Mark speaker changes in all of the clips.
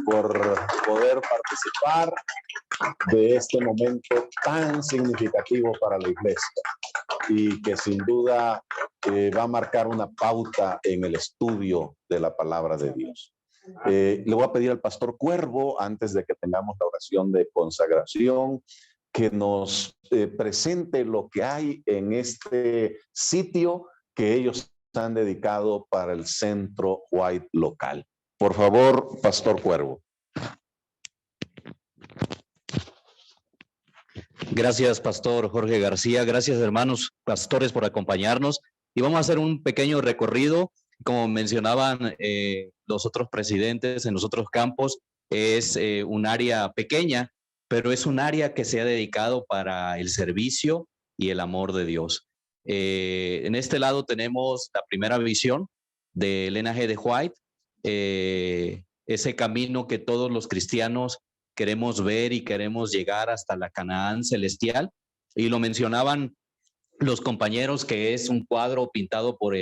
Speaker 1: por poder participar de este momento tan significativo para la iglesia y que sin duda va a marcar una pauta en el estudio de la palabra de Dios. Le voy a pedir al pastor Cuervo, antes de que tengamos la oración de consagración, que nos presente lo que hay en este sitio que ellos han dedicado para el Centro White local. Por favor, pastor Cuervo.
Speaker 2: Gracias, pastor Jorge García. Gracias, hermanos pastores, por acompañarnos. Y vamos a hacer un pequeño recorrido. Como mencionaban los otros presidentes en los otros campos, es un área pequeña, pero es un área que se ha dedicado para el servicio y el amor de Dios. En este lado tenemos la primera visión de Elena G. de White, ese camino que todos los cristianos queremos ver y queremos llegar hasta la Canaán celestial. Y lo mencionaban los compañeros, que es un cuadro pintado por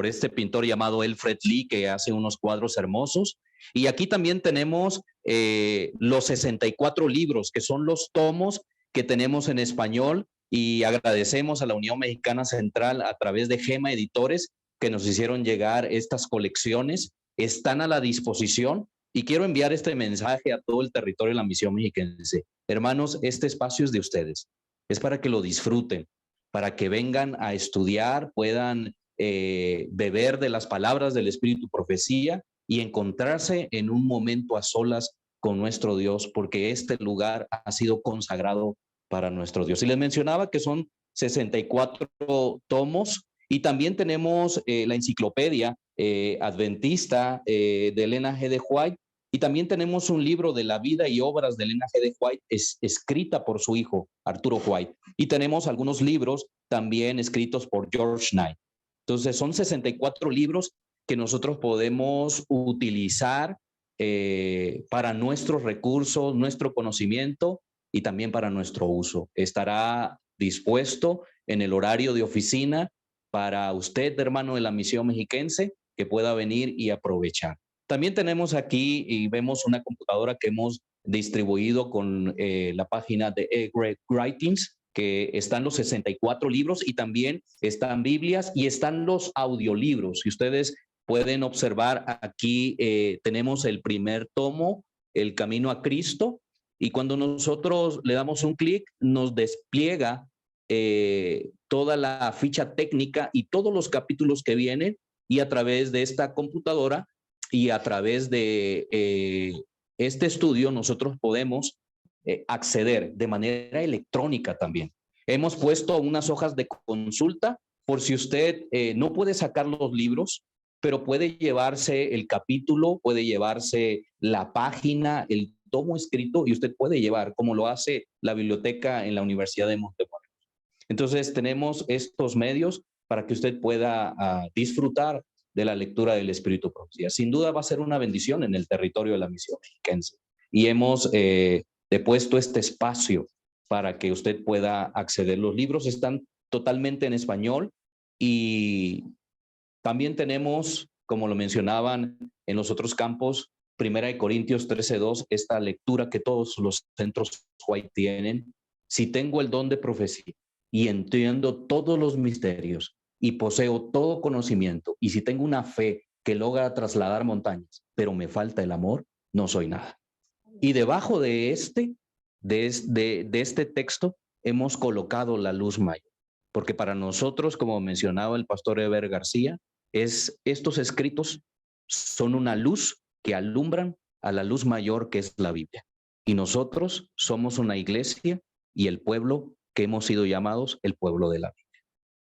Speaker 2: este pintor llamado Alfred Lee, que hace unos cuadros hermosos. Y aquí también tenemos los 64 libros, que son los tomos que tenemos en español, y agradecemos a la Unión Mexicana Central a través de Gema Editores que nos hicieron llegar estas colecciones. Están a la disposición. Y quiero enviar este mensaje a todo el territorio de la Misión Mexiquense. Hermanos, este espacio es de ustedes. Es para que lo disfruten, para que vengan a estudiar, puedan beber de las palabras del Espíritu Profecía y encontrarse en un momento a solas con nuestro Dios, porque este lugar ha sido consagrado para nuestro Dios. Y les mencionaba que son 64 tomos, y también tenemos la enciclopedia adventista de Elena G. de White. Y también tenemos un libro de la vida y obras de Elena G. de White, escrita por su hijo, Arturo White. Y tenemos algunos libros también escritos por George Knight. Entonces, son 64 libros que nosotros podemos utilizar para nuestros recursos, nuestro conocimiento y también para nuestro uso. Estará dispuesto en el horario de oficina para usted, hermano de la Misión Mexiquense, que pueda venir y aprovechar. También tenemos aquí y vemos una computadora que hemos distribuido con la página de Greg Writings, que están los 64 libros, y también están Biblias y están los audiolibros. Si ustedes pueden observar, aquí tenemos el primer tomo, El Camino a Cristo, y cuando nosotros le damos un clic, nos despliega toda la ficha técnica y todos los capítulos que vienen, y a través de esta computadora y a través de este estudio nosotros podemos acceder de manera electrónica también. Hemos puesto unas hojas de consulta por si usted no puede sacar los libros, pero puede llevarse el capítulo, puede llevarse la página, el tomo escrito, y usted puede llevar, como lo hace la biblioteca en la Universidad de Montemorelos. Entonces tenemos estos medios para que usted pueda disfrutar de la lectura del Espíritu Profecía. Sin duda va a ser una bendición en el territorio de la Misión Mexiquense. Y hemos depuesto este espacio para que usted pueda acceder. Los libros están totalmente en español, y también tenemos, como lo mencionaban en los otros campos, 1 Corintios 13:2, esta lectura que todos los centros White tienen. Si tengo el don de profecía y entiendo todos los misterios y poseo todo conocimiento, y si tengo una fe que logra trasladar montañas, pero me falta el amor, no soy nada. Y debajo de este texto hemos colocado la luz mayor, porque para nosotros, como mencionaba el pastor Eber García, estos escritos son una luz que alumbran a la luz mayor, que es la Biblia. Y nosotros somos una iglesia y el pueblo que hemos sido llamados el pueblo de la Biblia.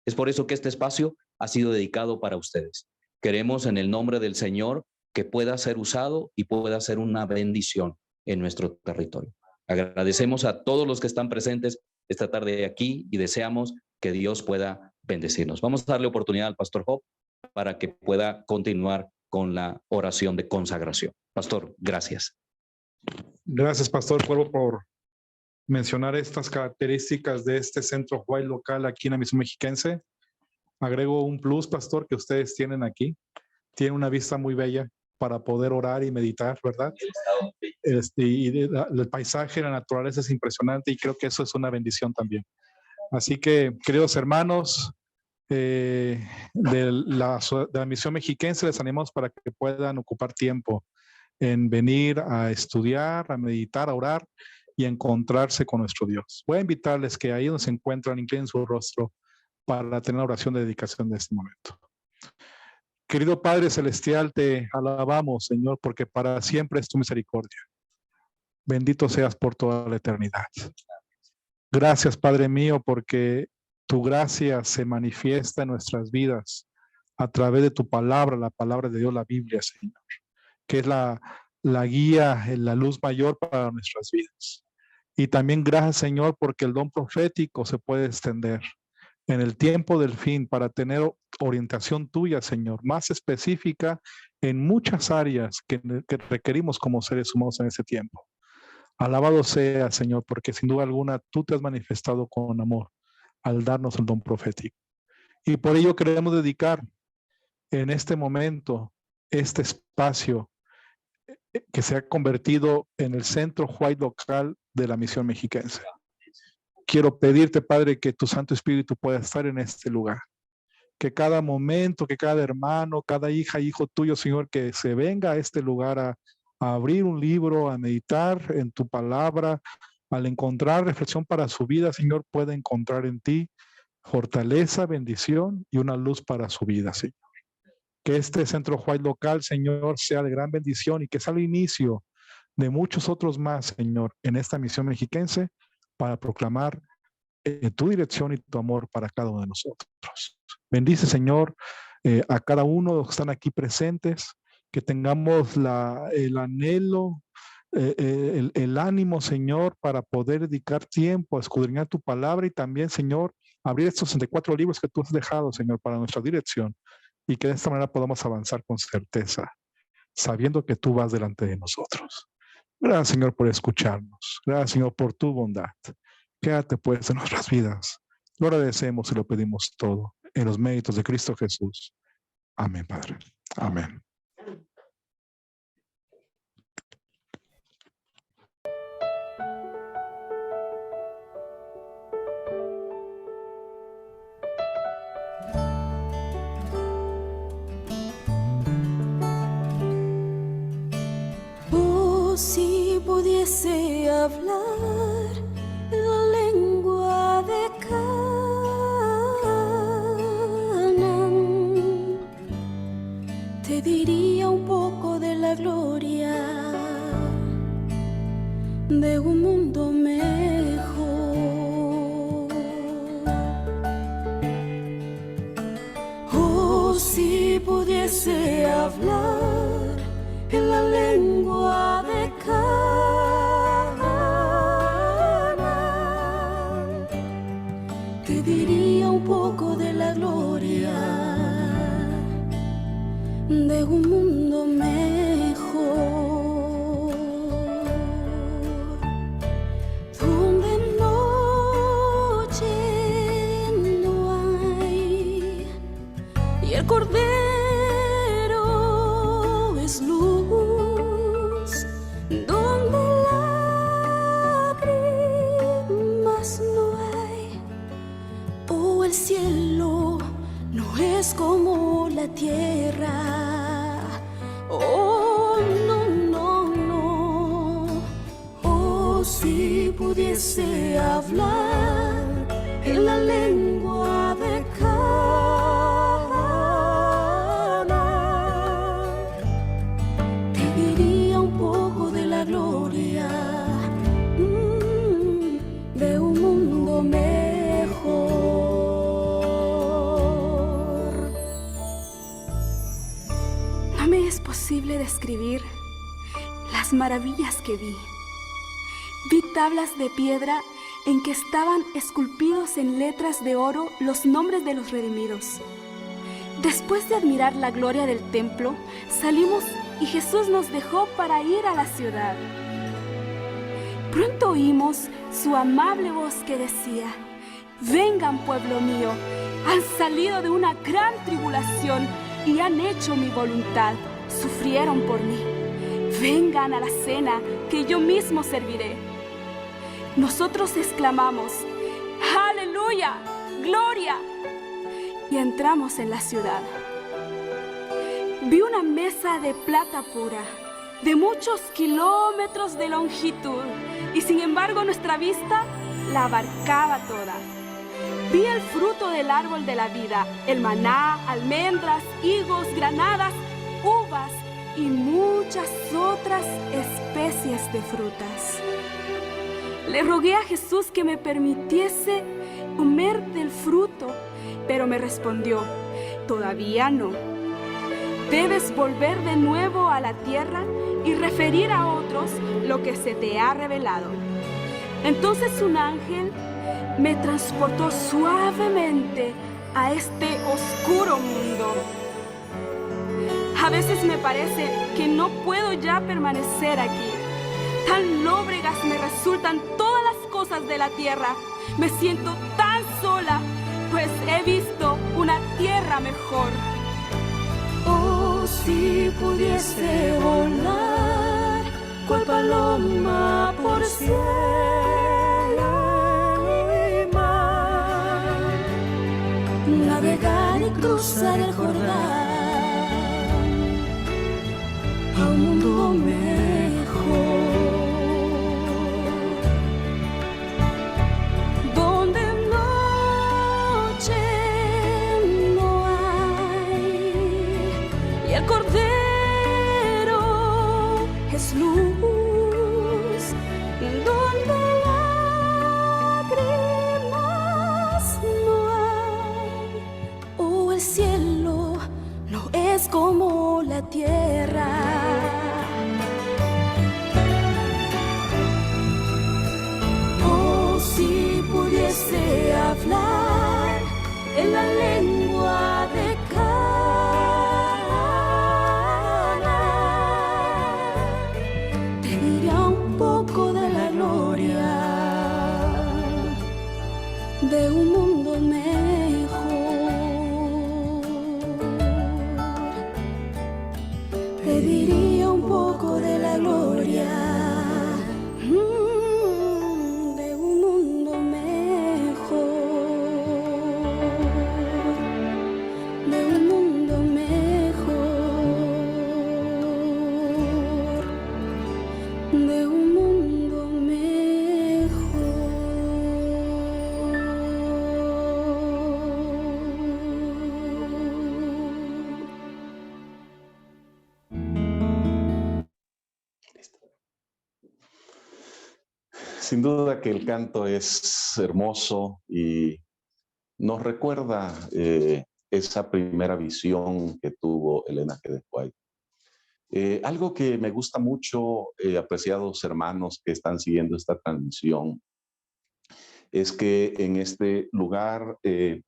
Speaker 2: Es por eso que este espacio ha sido dedicado para ustedes. Queremos, en el nombre del Señor, que pueda ser usado y pueda ser una bendición en nuestro territorio. Agradecemos a todos los que están presentes esta tarde aquí y deseamos que Dios pueda bendecirnos. Vamos a darle oportunidad al pastor Job para que pueda continuar con la oración de consagración. Pastor, gracias.
Speaker 3: Gracias, pastor Cuervo, por mencionar estas características de este centro White local aquí en la Misión Mexiquense. Agrego un plus, pastor, que ustedes tienen aquí. Tiene una vista muy bella para poder orar y meditar, ¿verdad? El paisaje, la naturaleza es impresionante y creo que eso es una bendición también. Así que, queridos hermanos de la Misión Mexiquense, les animamos para que puedan ocupar tiempo en venir a estudiar, a meditar, a orar y a encontrarse con nuestro Dios. Voy a invitarles que ahí donde se encuentran, inclinen su rostro para tener la oración de dedicación de este momento. Querido Padre Celestial, te alabamos, Señor, porque para siempre es tu misericordia. Bendito seas por toda la eternidad. Gracias, Padre mío, porque tu gracia se manifiesta en nuestras vidas a través de tu palabra, la palabra de Dios, la Biblia, Señor, que es la guía, la luz mayor para nuestras vidas. Y también gracias, Señor, porque el don profético se puede extender en el tiempo del fin para tener orientación tuya, Señor, más específica en muchas áreas que requerimos como seres humanos en ese tiempo. Alabado sea, Señor, porque sin duda alguna tú te has manifestado con amor al darnos el don profético. Y por ello queremos dedicar en este momento este espacio que se ha convertido en el centro White local de la Misión Mexiquense. Quiero pedirte, Padre, que tu Santo Espíritu pueda estar en este lugar. Que cada momento, que cada hermano, cada hija, hijo tuyo, Señor, que se venga a este lugar a abrir un libro, a meditar en tu palabra, al encontrar reflexión para su vida, Señor, pueda encontrar en ti fortaleza, bendición y una luz para su vida, Señor. Que este centro White local, Señor, sea de gran bendición y que sea el inicio de muchos otros más, Señor, en esta Misión Mexiquense para proclamar tu dirección y tu amor para cada uno de nosotros. Bendice, Señor, a cada uno de los que están aquí presentes, que tengamos el anhelo, el ánimo, Señor, para poder dedicar tiempo a escudriñar tu palabra y también, Señor, abrir estos 64 libros que tú has dejado, Señor, para nuestra dirección y que de esta manera podamos avanzar con certeza, sabiendo que tú vas delante de nosotros. Gracias, Señor, por escucharnos. Gracias, Señor, por tu bondad. Quédate, pues, en nuestras vidas. Lo agradecemos y lo pedimos todo en los méritos de Cristo Jesús. Amén, Padre. Amén.
Speaker 4: Si pudiese hablar la lengua de Canaán, te diría un poco de la gloria de un mundo mejor. Oh, si pudiese hablar en la lengua de Canaán, te diría un poco de la gloria de un mundo mejor, donde noche no hay y el cordero es luz, donde lágrimas no hay. Oh, el cielo no es como la tierra. Oh, no, no, no. Oh, si pudiese hablar en la lengua de Canaán, te diría un poco de la gloria de un mundo mejor. No me es posible describir las maravillas que vi. Vi tablas de piedra en que estaban esculpidos en letras de oro los nombres de los redimidos. Después de admirar la gloria del templo, salimos y Jesús nos dejó para ir a la ciudad. Pronto oímos su amable voz que decía: vengan, pueblo mío, han salido de una gran tribulación y han hecho mi voluntad. sufrieron por mí. Vengan a la cena que yo mismo serviré. Nosotros exclamamos, ¡Aleluya! ¡Gloria! Y entramos en la ciudad. Vi una mesa de plata pura, de muchos kilómetros de longitud, y sin embargo nuestra vista la abarcaba toda. Vi el fruto del árbol de la vida, el maná, almendras, higos, granadas, uvas y muchas otras especies de frutas. Le rogué a Jesús que me permitiese comer del fruto, pero me respondió, todavía no. Debes volver de nuevo a la tierra y referir a otros lo que se te ha revelado. Entonces un ángel me transportó suavemente a este oscuro mundo. A veces me parece que no puedo ya permanecer aquí. Tan lóbregas me resultan todas las cosas de la tierra. Me siento tan sola, pues he visto una tierra mejor.
Speaker 5: Oh, si pudiese volar, cual paloma por cielo y mar, navegar y cruzar el Jordán a un mundo mejor, donde noche no hay y el Cordero es luz, donde lágrimas no hay. Oh, el cielo no es como la tierra. Oh, si pudiese hablar en la lengua de Cana, te diría un poco de la gloria de un mundo mejor. Te diría un poco de la gloria de un mundo mejor, de un mundo mejor, de un mundo mejor.
Speaker 1: Sin duda que el canto es hermoso y nos recuerda esa primera visión que tuvo Elena G. de White. Algo que me gusta mucho, apreciados hermanos que están siguiendo esta transmisión, es que en este lugar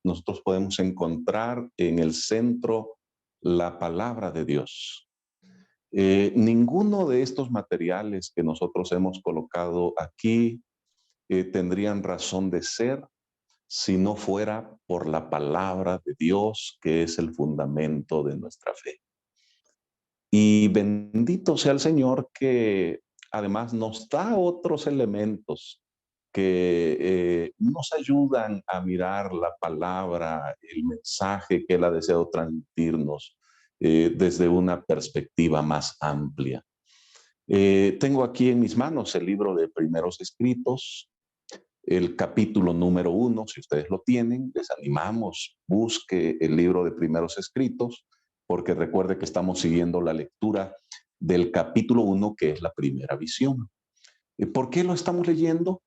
Speaker 1: nosotros podemos encontrar en el centro la palabra de Dios. Ninguno de estos materiales que nosotros hemos colocado aquí tendrían razón de ser si no fuera por la palabra de Dios, que es el fundamento de nuestra fe. Y bendito sea el Señor que además nos da otros elementos que nos ayudan a mirar la palabra, el mensaje que Él ha deseado transmitirnos desde una perspectiva más amplia. Tengo aquí en mis manos el libro de Primeros Escritos, el capítulo número 1, si ustedes lo tienen, les animamos, busque el libro de Primeros Escritos, porque recuerde que estamos siguiendo la lectura del capítulo 1, que es la primera visión. ¿Por qué lo estamos leyendo?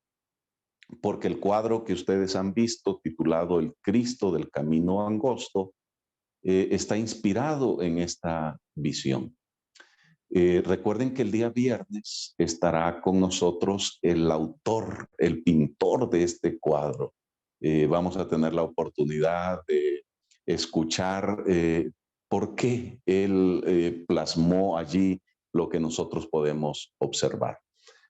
Speaker 1: Porque el cuadro que ustedes han visto, titulado El Cristo del Camino Angosto, está inspirado en esta visión. Recuerden que el día viernes estará con nosotros el autor, el pintor de este cuadro. Vamos a tener la oportunidad de escuchar por qué él plasmó allí lo que nosotros podemos observar.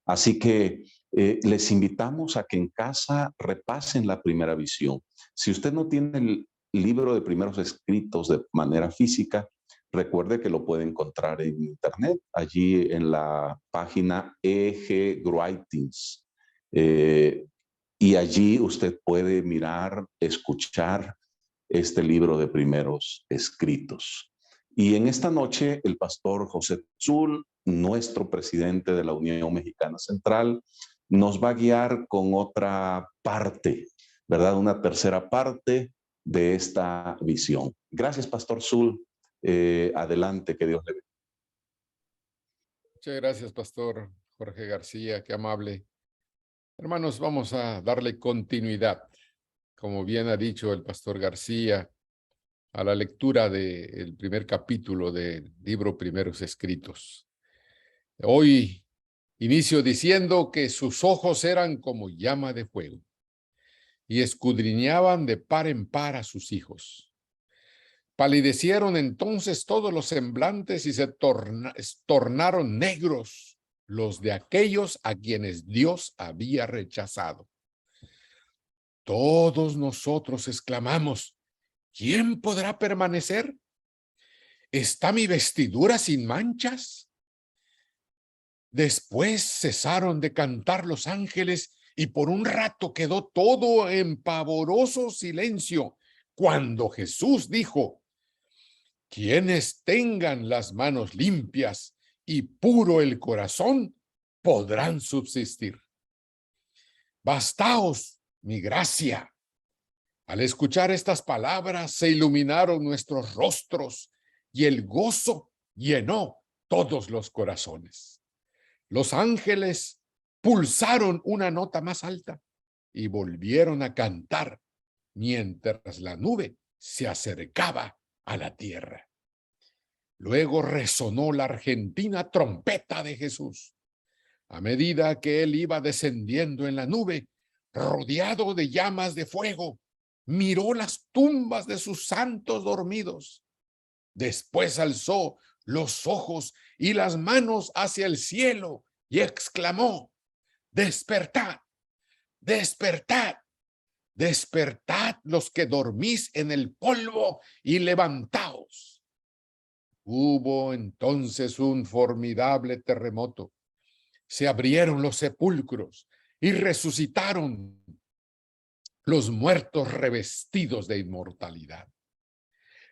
Speaker 1: Así que les invitamos a que en casa repasen la primera visión. Si usted no tiene el libro de Primeros Escritos de manera física, recuerde que lo puede encontrar en internet, allí en la página E.G. Writings. Y allí usted puede mirar, escuchar este libro de primeros escritos. Y en esta noche el pastor José Zul, nuestro presidente de la Unión Mexicana Central, nos va a guiar con otra parte, ¿verdad? Una tercera parte de esta visión. Gracias, pastor Zul. Adelante, que Dios le bendiga.
Speaker 6: Muchas gracias, pastor Jorge García, qué amable. Hermanos, vamos a darle continuidad, como bien ha dicho el pastor García, a la lectura del primer capítulo del libro Primeros Escritos. Hoy inicio diciendo que sus ojos eran como llama de fuego y escudriñaban de par en par a sus hijos. Palidecieron entonces todos los semblantes y se tornaron negros los de aquellos a quienes Dios había rechazado. Todos nosotros exclamamos, ¿quién podrá permanecer? ¿Está mi vestidura sin manchas? Después cesaron de cantar los ángeles y por un rato quedó todo en pavoroso silencio cuando Jesús dijo, quienes tengan las manos limpias y puro el corazón, podrán subsistir. Bastaos mi gracia. Al escuchar estas palabras, se iluminaron nuestros rostros y el gozo llenó todos los corazones. Los ángeles pulsaron una nota más alta y volvieron a cantar mientras la nube se acercaba a la tierra. Luego resonó la argentina trompeta de Jesús. A medida que él iba descendiendo en la nube, rodeado de llamas de fuego, miró las tumbas de sus santos dormidos. Después alzó los ojos y las manos hacia el cielo y exclamó, despertad, despertad, despertad los que dormís en el polvo y levantaos. Hubo entonces un formidable terremoto. Se abrieron los sepulcros y resucitaron los muertos revestidos de inmortalidad.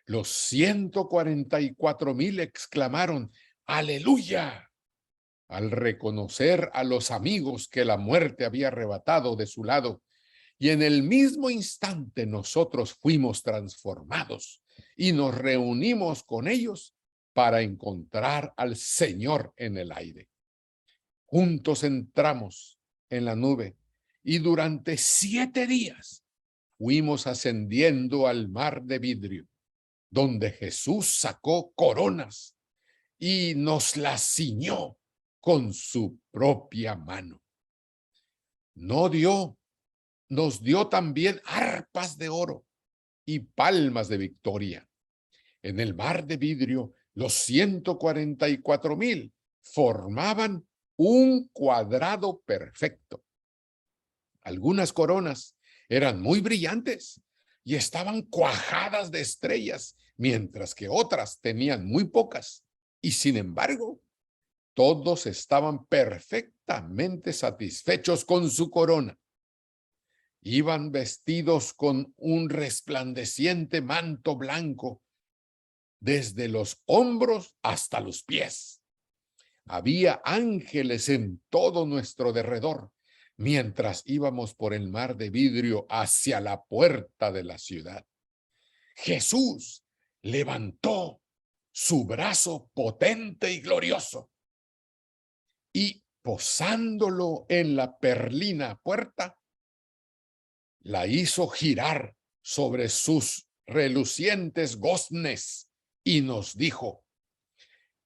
Speaker 6: Los 144,000 exclamaron, ¡Aleluya!, al reconocer a los amigos que la muerte había arrebatado de su lado. Y en el mismo instante nosotros fuimos transformados y nos reunimos con ellos para encontrar al Señor en el aire. Juntos entramos en la nube y durante 7 días fuimos ascendiendo al mar de vidrio, donde Jesús sacó coronas y nos las ciñó con su propia mano. Nos dio también arpas de oro y palmas de victoria. En el mar de vidrio, los 144,000 formaban un cuadrado perfecto. Algunas coronas eran muy brillantes y estaban cuajadas de estrellas, mientras que otras tenían muy pocas. Y sin embargo, todos estaban perfectamente satisfechos con su corona. Iban vestidos con un resplandeciente manto blanco, desde los hombros hasta los pies. Había ángeles en todo nuestro derredor, mientras íbamos por el mar de vidrio hacia la puerta de la ciudad. Jesús levantó su brazo potente y glorioso y posándolo en la perlina puerta, la hizo girar sobre sus relucientes goznes y nos dijo,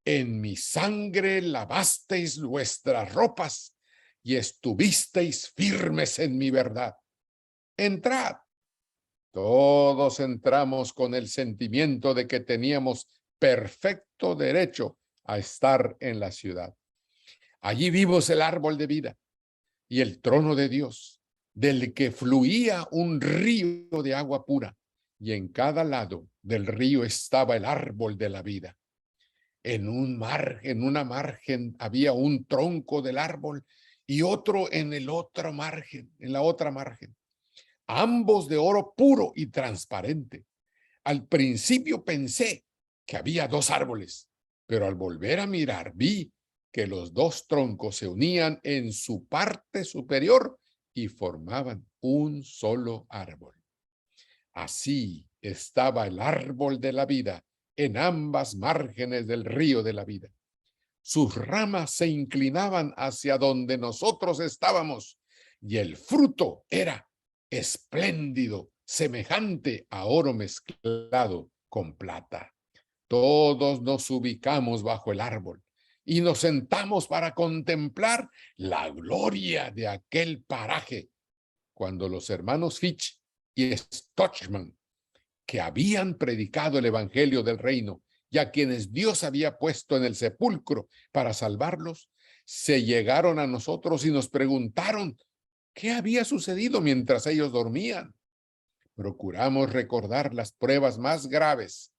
Speaker 6: en mi sangre lavasteis vuestras ropas y estuvisteis firmes en mi verdad. Entrad. Todos entramos con el sentimiento de que teníamos perfecto derecho a estar en la ciudad. Allí vimos el árbol de vida y el trono de Dios, del que fluía un río de agua pura, y en cada lado del río estaba el árbol de la vida. En una margen había un tronco del árbol y otro en la otra margen, ambos de oro puro y transparente. Al principio pensé que había dos árboles, pero al volver a mirar vi que los dos troncos se unían en su parte superior y formaban un solo árbol. Así estaba el árbol de la vida en ambas márgenes del río de la vida. Sus ramas se inclinaban hacia donde nosotros estábamos y el fruto era espléndido, semejante a oro mezclado con plata. Todos nos ubicamos bajo el árbol y nos sentamos para contemplar la gloria de aquel paraje. Cuando los hermanos Fitch y Stochman, que habían predicado el evangelio del reino y a quienes Dios había puesto en el sepulcro para salvarlos, se llegaron a nosotros y nos preguntaron qué había sucedido mientras ellos dormían. Procuramos recordar las pruebas más graves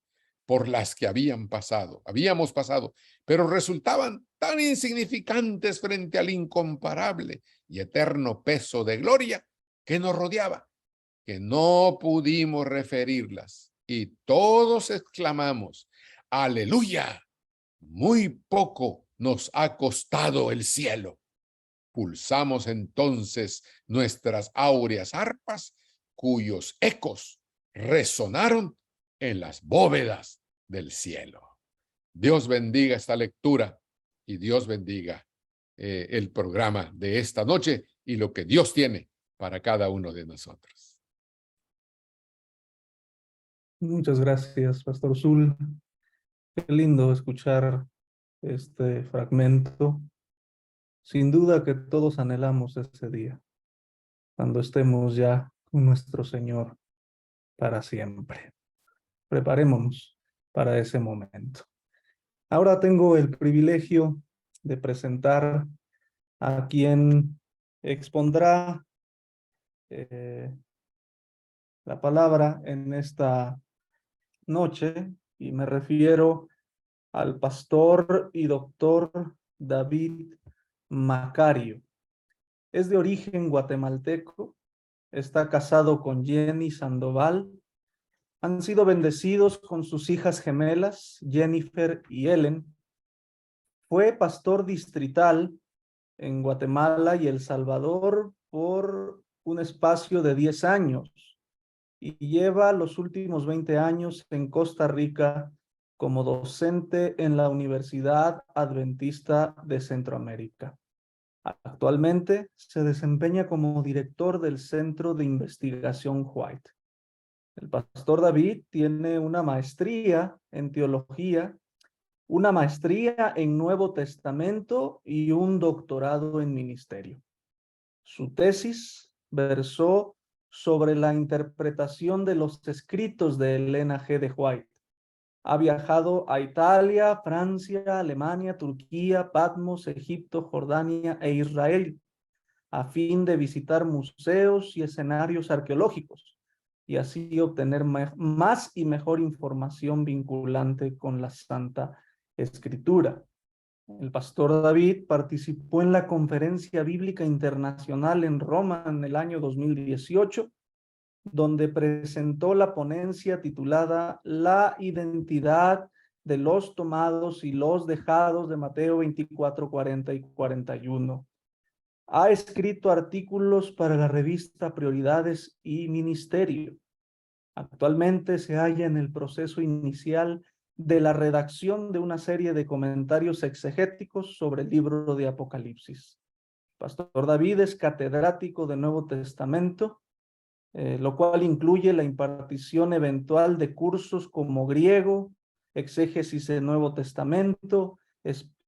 Speaker 6: por las que habíamos pasado, pero resultaban tan insignificantes frente al incomparable y eterno peso de gloria que nos rodeaba, que no pudimos referirlas, y todos exclamamos: ¡Aleluya! Muy poco nos ha costado el cielo. Pulsamos entonces nuestras áureas arpas, cuyos ecos resonaron en las bóvedas del cielo. Dios bendiga esta lectura y Dios bendiga el programa de esta noche y lo que Dios tiene para cada uno de nosotros.
Speaker 7: Muchas gracias, Pastor Zul. Qué lindo escuchar este fragmento. Sin duda que todos anhelamos ese día, cuando estemos ya con nuestro Señor para siempre. Preparémonos para ese momento. Ahora tengo el privilegio de presentar a quien expondrá la palabra en esta noche, y me refiero al pastor y doctor David Macario. Es de origen guatemalteco, está casado con Jenny Sandoval, han sido bendecidos con sus hijas gemelas, Jennifer y Ellen. Fue pastor distrital en Guatemala y El Salvador por un espacio de 10 años y lleva los últimos 20 años en Costa Rica como docente en la Universidad Adventista de Centroamérica. Actualmente se desempeña como director del Centro de Investigación White. El pastor David tiene una maestría en teología, una maestría en Nuevo Testamento y un doctorado en ministerio. Su tesis versó sobre la interpretación de los escritos de Elena G. de White. Ha viajado a Italia, Francia, Alemania, Turquía, Patmos, Egipto, Jordania e Israel a fin de visitar museos y escenarios arqueológicos y así obtener más y mejor información vinculante con la Santa Escritura. El pastor David participó en la Conferencia Bíblica Internacional en Roma en el año 2018, donde presentó la ponencia titulada La identidad de los tomados y los dejados de Mateo 24, 40 y 41. Ha escrito artículos para la revista Prioridades y Ministerio. Actualmente se halla en el proceso inicial de la redacción de una serie de comentarios exegéticos sobre el libro de Apocalipsis. Pastor David es catedrático de Nuevo Testamento, lo cual incluye la impartición eventual de cursos como griego, exégesis del Nuevo Testamento,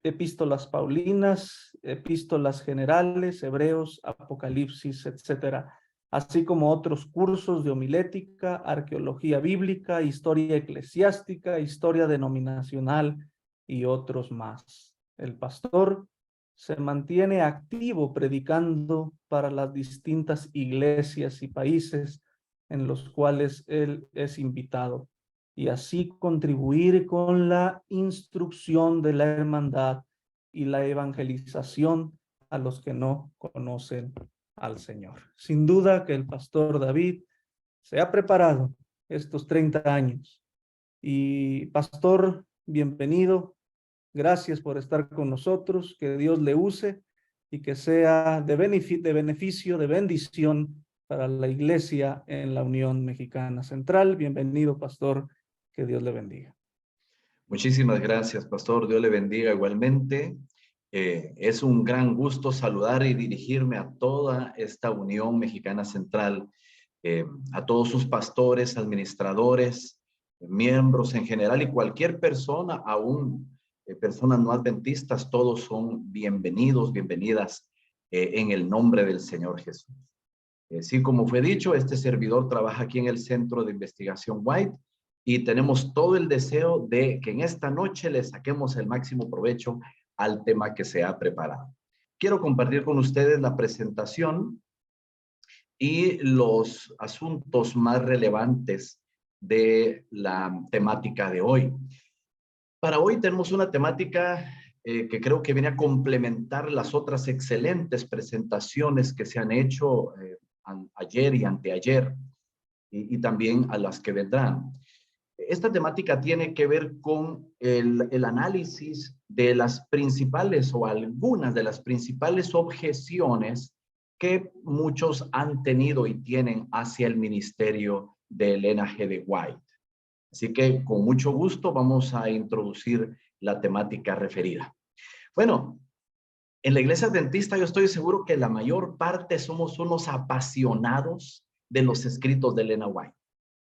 Speaker 7: epístolas paulinas, epístolas generales, hebreos, apocalipsis, etcétera, así como otros cursos de homilética, arqueología bíblica, historia eclesiástica, historia denominacional y otros más. El pastor se mantiene activo predicando para las distintas iglesias y países en los cuales él es invitado. y así contribuir con la instrucción de la hermandad y la evangelización a los que no conocen al Señor. Sin duda que el pastor David se ha preparado estos 30 años. Y pastor, bienvenido. Gracias por estar con nosotros. Que Dios le use y que sea de beneficio, de bendición para la iglesia en la Unión Mexicana Central. Bienvenido, pastor. Que Dios le bendiga.
Speaker 8: Muchísimas gracias, pastor. Dios le bendiga igualmente. Es un gran gusto saludar y dirigirme a toda esta Unión Mexicana Central, a todos sus pastores, administradores, miembros en general y cualquier persona, aún personas no adventistas, todos son bienvenidos, bienvenidas en el nombre del Señor Jesús. Sí, como fue dicho, este servidor trabaja aquí en el Centro de Investigación White y tenemos todo el deseo de que en esta noche le saquemos el máximo provecho al tema que se ha preparado. Quiero compartir con ustedes la presentación y los asuntos más relevantes de la temática de hoy. Para hoy tenemos una temática que creo que viene a complementar las otras excelentes presentaciones que se han hecho ayer y anteayer y también a las que vendrán. Esta temática tiene que ver con el análisis de las principales o algunas de las principales objeciones que muchos han tenido y tienen hacia el ministerio de Elena G. de White. Así que con mucho gusto vamos a introducir la temática referida. Bueno, en la Iglesia Adventista yo estoy seguro que la mayor parte somos unos apasionados de los escritos de Elena White.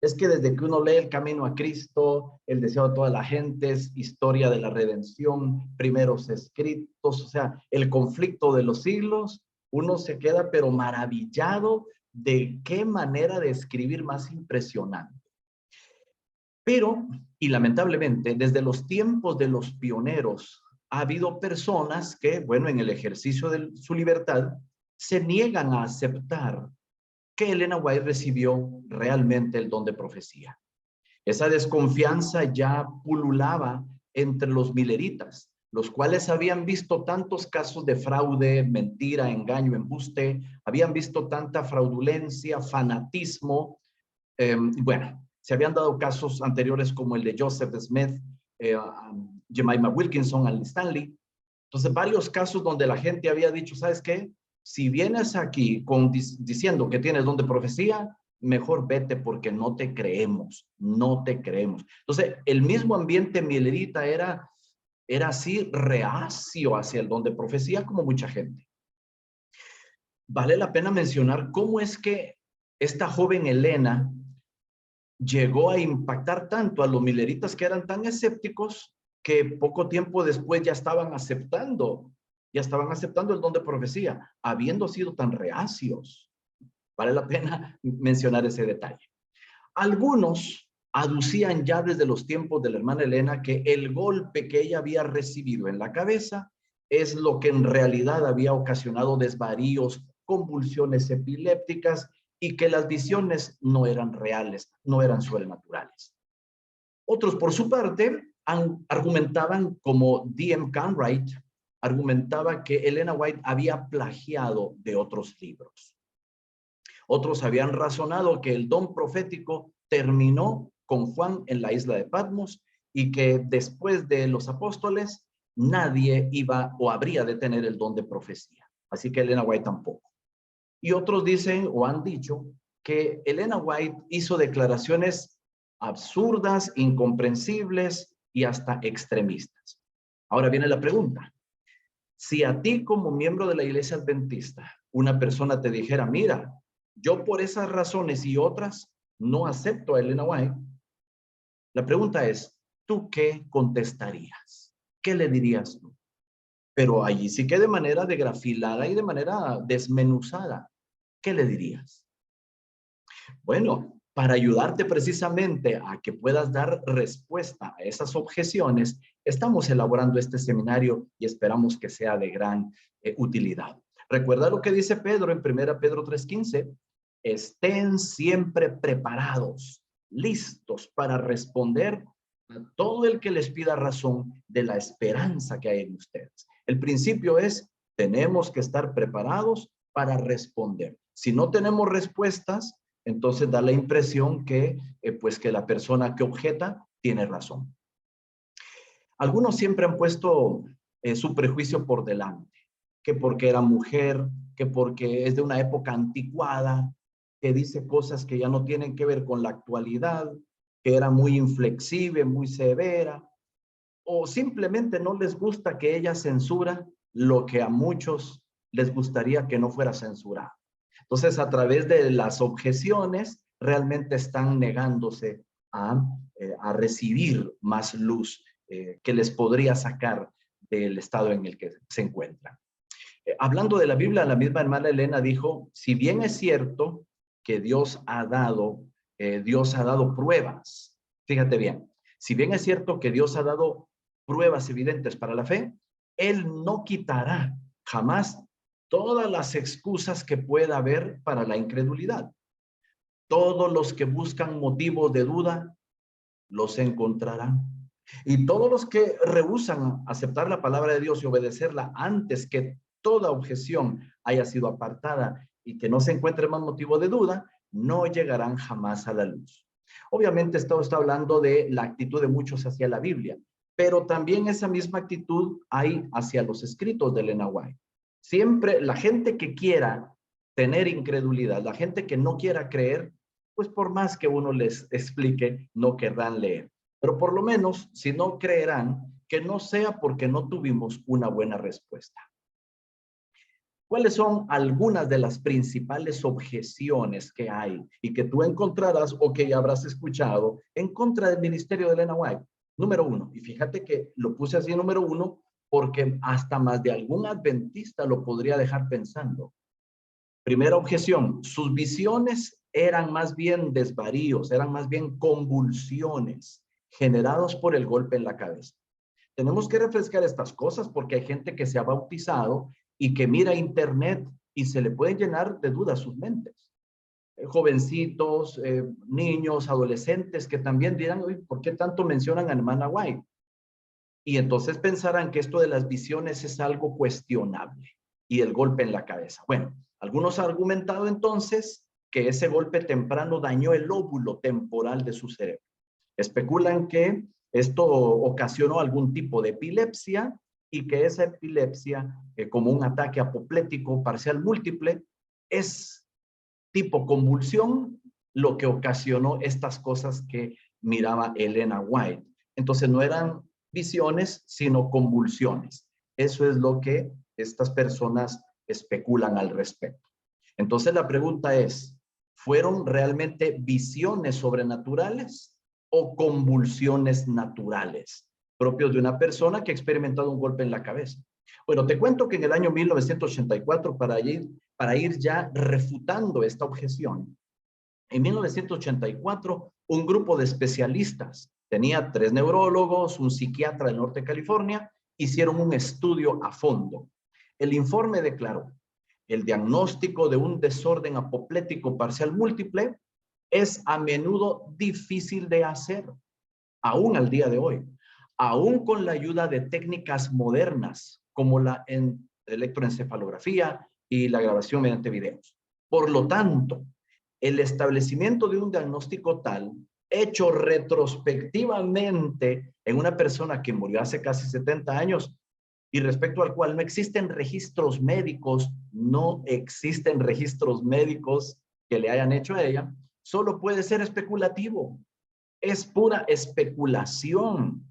Speaker 8: Es que desde que uno lee El Camino a Cristo, El Deseo de todas las Gentes, Historia de la Redención, Primeros Escritos, o sea, el conflicto de los siglos, uno se queda pero maravillado de qué manera de escribir más impresionante. Pero, y lamentablemente, desde los tiempos de los pioneros, ha habido personas que, bueno, en el ejercicio de su libertad, se niegan a aceptar que Elena White recibió realmente el don de profecía. Esa desconfianza ya pululaba entre los mileritas, los cuales habían visto tantos casos de fraude, mentira, engaño, embuste, habían visto tanta fraudulencia, fanatismo. Bueno, se habían dado casos anteriores como el de Joseph Smith, Jemima Wilkinson, Anne Stanley. Entonces, varios casos donde la gente había dicho, ¿sabes qué? Si vienes aquí diciendo que tienes don de profecía, mejor vete porque no te creemos, no te creemos. Entonces, el mismo ambiente mielerita era así reacio hacia el don de profecía como mucha gente. Vale la pena mencionar cómo es que esta joven Elena llegó a impactar tanto a los mileritas que eran tan escépticos que poco tiempo después ya estaban aceptando el don de profecía, habiendo sido tan reacios. Vale la pena mencionar ese detalle. Algunos aducían ya desde los tiempos de la hermana Elena que el golpe que ella había recibido en la cabeza es lo que en realidad había ocasionado desvaríos, convulsiones epilépticas y que las visiones no eran reales, no eran sobrenaturales. Otros, por su parte, argumentaban, como D.M. Cartwright, argumentaba que Elena White había plagiado de otros libros. Otros habían razonado que el don profético terminó con Juan en la isla de Patmos y que después de los apóstoles nadie iba o habría de tener el don de profecía. Así que Elena White tampoco. Y otros dicen o han dicho que Elena White hizo declaraciones absurdas, incomprensibles y hasta extremistas. Ahora viene la pregunta. Si a ti como miembro de la Iglesia Adventista, una persona te dijera, mira, yo por esas razones y otras no acepto a Elena White, la pregunta es, ¿tú qué contestarías? ¿Qué le dirías tú? Pero allí sí que de manera degrafilada y de manera desmenuzada, ¿qué le dirías? Bueno, para ayudarte precisamente a que puedas dar respuesta a esas objeciones, estamos elaborando este seminario y esperamos que sea de gran utilidad. Recuerda lo que dice Pedro en 1 Pedro 3:15, estén siempre preparados listos para responder a todo el que les pida razón de la esperanza que hay en ustedes. El principio es, tenemos que estar preparados para responder. Si no tenemos respuestas, entonces da la impresión que, pues que la persona que objeta tiene razón. Algunos siempre han puesto su prejuicio por delante, que porque era mujer, que porque es de una época anticuada, que dice cosas que ya no tienen que ver con la actualidad, que era muy inflexible, muy severa, o simplemente no les gusta que ella censura lo que a muchos les gustaría que no fuera censurado. Entonces, a través de las objeciones, realmente están negándose a recibir más luz que les podría sacar del estado en el que se encuentran. Hablando de la Biblia, la misma hermana Elena dijo, si bien es cierto que Dios ha dado pruebas, fíjate bien, si bien es cierto que Dios ha dado pruebas evidentes para la fe, Él no quitará jamás todas las excusas que pueda haber para la incredulidad. Todos los que buscan motivos de duda, los encontrarán. Y todos los que rehúsan aceptar la palabra de Dios y obedecerla antes que toda objeción haya sido apartada y que no se encuentre más motivo de duda, no llegarán jamás a la luz. Obviamente esto está hablando de la actitud de muchos hacia la Biblia, pero también esa misma actitud hay hacia los escritos de Elena White. Siempre la gente que quiera tener incredulidad, la gente que no quiera creer, pues por más que uno les explique, no querrán leer. Pero por lo menos, si no creerán, que no sea porque no tuvimos una buena respuesta. ¿Cuáles son algunas de las principales objeciones que hay y que tú encontrarás o que ya habrás escuchado en contra del ministerio de Elena White? Número 1, y fíjate que lo puse así número 1 porque hasta más de algún adventista lo podría dejar pensando. Primera objeción, sus visiones eran más bien desvaríos, eran más bien convulsiones generados por el golpe en la cabeza. Tenemos que refrescar estas cosas porque hay gente que se ha bautizado y que mira internet y se le pueden llenar de dudas sus mentes. Jovencitos, niños, adolescentes que también dirán, ¿por qué tanto mencionan a hermana White? Y entonces pensarán que esto de las visiones es algo cuestionable y el golpe en la cabeza. Bueno, algunos han argumentado entonces que ese golpe temprano dañó el lóbulo temporal de su cerebro. Especulan que esto ocasionó algún tipo de epilepsia y que esa epilepsia, como un ataque apoplético parcial múltiple, es tipo convulsión lo que ocasionó estas cosas que miraba Elena White. Entonces no eran visiones, sino convulsiones. Eso es lo que estas personas especulan al respecto. Entonces la pregunta es, ¿fueron realmente visiones sobrenaturales o convulsiones naturales propios de una persona que ha experimentado un golpe en la cabeza? Bueno, te cuento que en el año 1984, para ir ya refutando esta objeción, en 1984, un grupo de especialistas, tenía 3 neurólogos, un psiquiatra del norte de California, hicieron un estudio a fondo. El informe declaró, el diagnóstico de un desorden apoplético parcial múltiple es a menudo difícil de hacer, aún al día de hoy, aún con la ayuda de técnicas modernas como la electroencefalografía y la grabación mediante videos. Por lo tanto, el establecimiento de un diagnóstico tal, hecho retrospectivamente en una persona que murió hace casi 70 años y respecto al cual no existen registros médicos que le hayan hecho a ella, solo puede ser especulativo. Es pura especulación.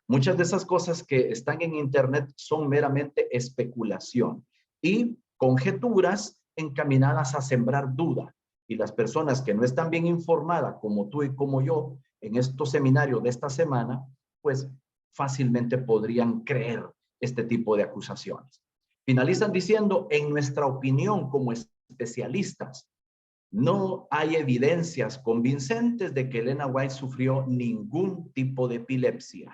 Speaker 8: Muchas de esas cosas que están en internet son meramente especulación y conjeturas encaminadas a sembrar duda. Y las personas que no están bien informadas, como tú y como yo, en estos seminarios de esta semana, pues fácilmente podrían creer este tipo de acusaciones. Finalizan diciendo, en nuestra opinión como especialistas, no hay evidencias convincentes de que Elena White sufrió ningún tipo de epilepsia.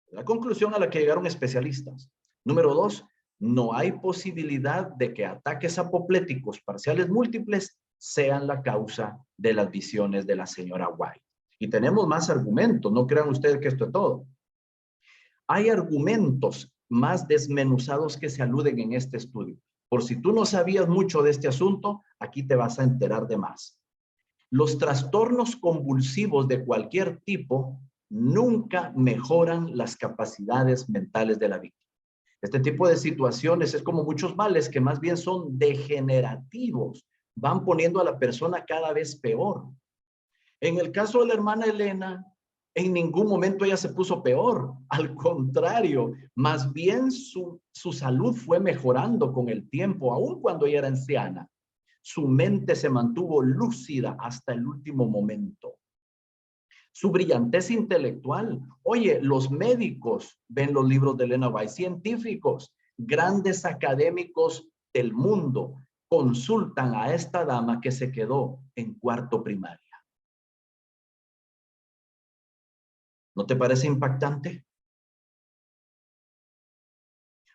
Speaker 8: La conclusión a la que llegaron especialistas. Número 2, no hay posibilidad de que ataques apopléticos parciales múltiples sean la causa de las visiones de la señora White. Y tenemos más argumentos, no crean ustedes que esto es todo. Hay argumentos más desmenuzados que se aluden en este estudio. Por si tú no sabías mucho de este asunto, aquí te vas a enterar de más. Los trastornos convulsivos de cualquier tipo nunca mejoran las capacidades mentales de la víctima. Este tipo de situaciones es como muchos males que más bien son degenerativos, van poniendo a la persona cada vez peor. En el caso de la hermana Elena, en ningún momento ella se puso peor, al contrario, más bien su salud fue mejorando con el tiempo, aun cuando ella era anciana. Su mente se mantuvo lúcida hasta el último momento. Su brillantez intelectual. Oye, los médicos ven los libros de Elena White, científicos, grandes académicos del mundo consultan a esta dama que se quedó en cuarto primaria. ¿No te parece impactante?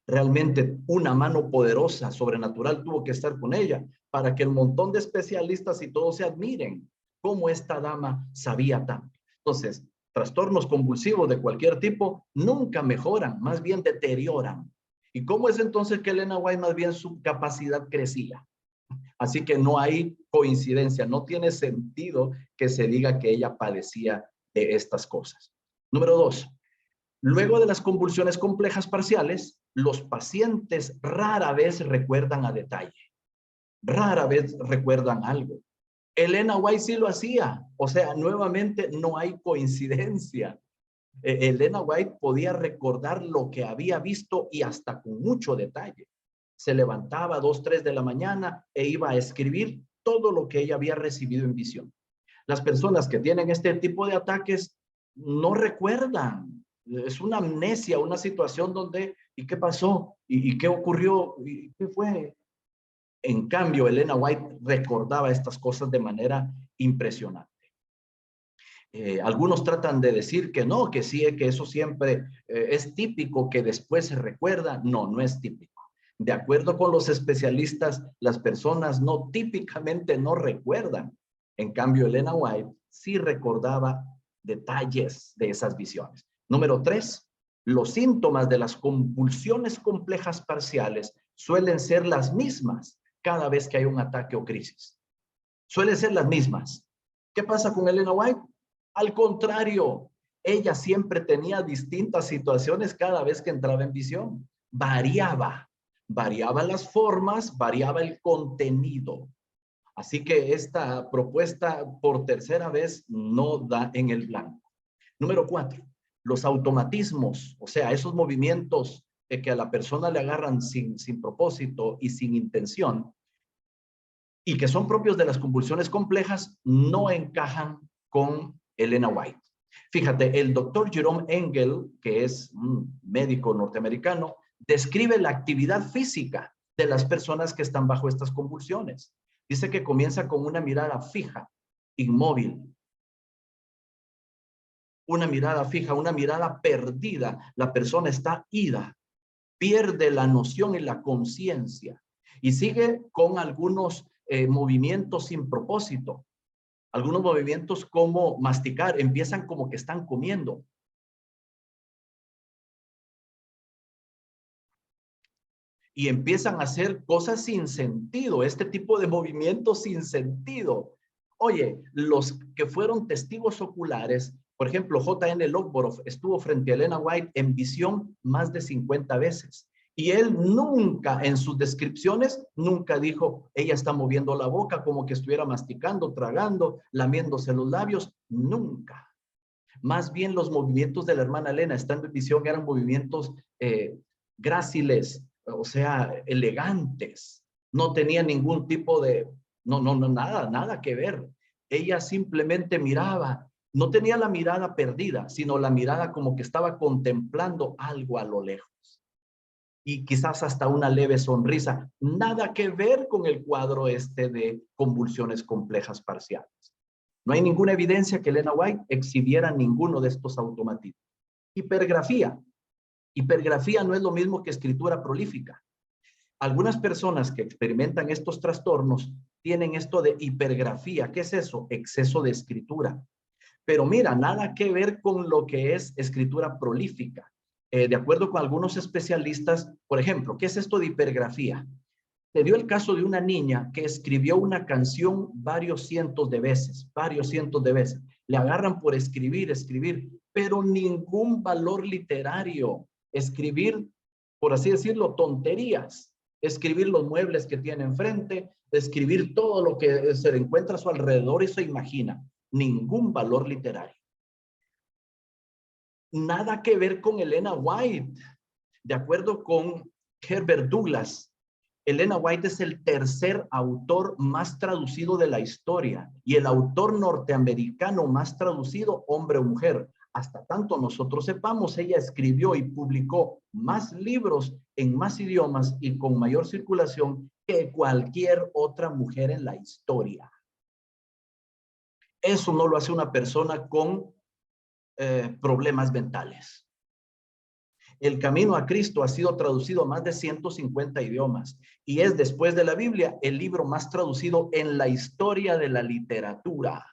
Speaker 8: Realmente una mano poderosa, sobrenatural, tuvo que estar con ella para que el montón de especialistas y todos se admiren cómo esta dama sabía tanto. Entonces, trastornos convulsivos de cualquier tipo nunca mejoran, más bien deterioran. ¿Y cómo es entonces que Elena White más bien su capacidad crecía? Así que no hay coincidencia, no tiene sentido que se diga que ella padecía de estas cosas. Número 2. Luego de las convulsiones complejas parciales, los pacientes rara vez recuerdan a detalle. Rara vez recuerdan algo. Elena White sí lo hacía. O sea, nuevamente no hay coincidencia. Elena White podía recordar lo que había visto y hasta con mucho detalle. Se levantaba a 2, 3 de la mañana e iba a escribir todo lo que ella había recibido en visión. Las personas que tienen este tipo de ataques no recuerdan. Es una amnesia, una situación donde, ¿y qué pasó? ¿Y qué ocurrió? ¿Y qué fue? En cambio, Elena White recordaba estas cosas de manera impresionante. Algunos tratan de decir que no, que sí, que eso siempre es típico, que después se recuerda. No, no es típico. De acuerdo con los especialistas, las personas no típicamente no recuerdan. En cambio, Elena White sí recordaba detalles de esas visiones. Número 3, los síntomas de las convulsiones complejas parciales suelen ser las mismas cada vez que hay un ataque o crisis. Suelen ser las mismas. ¿Qué pasa con Elena White? Al contrario, ella siempre tenía distintas situaciones cada vez que entraba en visión. Variaban las formas, variaba el contenido. Así que esta propuesta por tercera vez no da en el blanco. Número 4, los automatismos, o sea, esos movimientos que a la persona le agarran sin propósito y sin intención y que son propios de las convulsiones complejas, no encajan con Elena White. Fíjate, el doctor Jerome Engel, que es un médico norteamericano, describe la actividad física de las personas que están bajo estas convulsiones. Dice que comienza con una mirada fija, inmóvil. Una mirada fija, una mirada perdida. La persona está ida, pierde la noción y la conciencia y sigue con algunos movimientos sin propósito. Algunos movimientos como masticar, empiezan como que están comiendo. Y empiezan a hacer cosas sin sentido, este tipo de movimientos sin sentido. Oye, los que fueron testigos oculares, por ejemplo, J.N. Lockborough estuvo frente a Elena White en visión más de 50 veces. Y él nunca, en sus descripciones, nunca dijo, ella está moviendo la boca como que estuviera masticando, tragando, lamiéndose los labios. Nunca. Más bien los movimientos de la hermana Elena, estando en visión, eran movimientos gráciles, o sea, elegantes. No tenía ningún tipo de, nada que ver. Ella simplemente miraba. No tenía la mirada perdida, sino la mirada como que estaba contemplando algo a lo lejos. Y quizás hasta una leve sonrisa. Nada que ver con el cuadro este de convulsiones complejas parciales. No hay ninguna evidencia que Elena White exhibiera ninguno de estos automatismos. Hipergrafía. Hipergrafía no es lo mismo que escritura prolífica. Algunas personas que experimentan estos trastornos
Speaker 9: tienen esto de hipergrafía. ¿Qué es eso? Exceso de escritura. Pero mira, nada que ver con lo que es escritura prolífica. De acuerdo con algunos especialistas, por ejemplo, ¿qué es esto de hipergrafía? Se dio el caso de una niña que escribió una canción varios cientos de veces. Le agarran por escribir, pero ningún valor literario. Escribir, por así decirlo, tonterías. Escribir los muebles que tiene enfrente, escribir todo lo que se le encuentra a su alrededor y se imagina. Ningún valor literario. Nada que ver con Elena White. De acuerdo con Herbert Douglas, Elena White es el tercer autor más traducido de la historia y el autor norteamericano más traducido, hombre o mujer. Hasta tanto nosotros sepamos, ella escribió y publicó más libros en más idiomas y con mayor circulación que cualquier otra mujer en la historia. Eso no lo hace una persona con problemas mentales. El Camino a Cristo ha sido traducido a más de 150 idiomas y es, después de la Biblia, el libro más traducido en la historia de la literatura.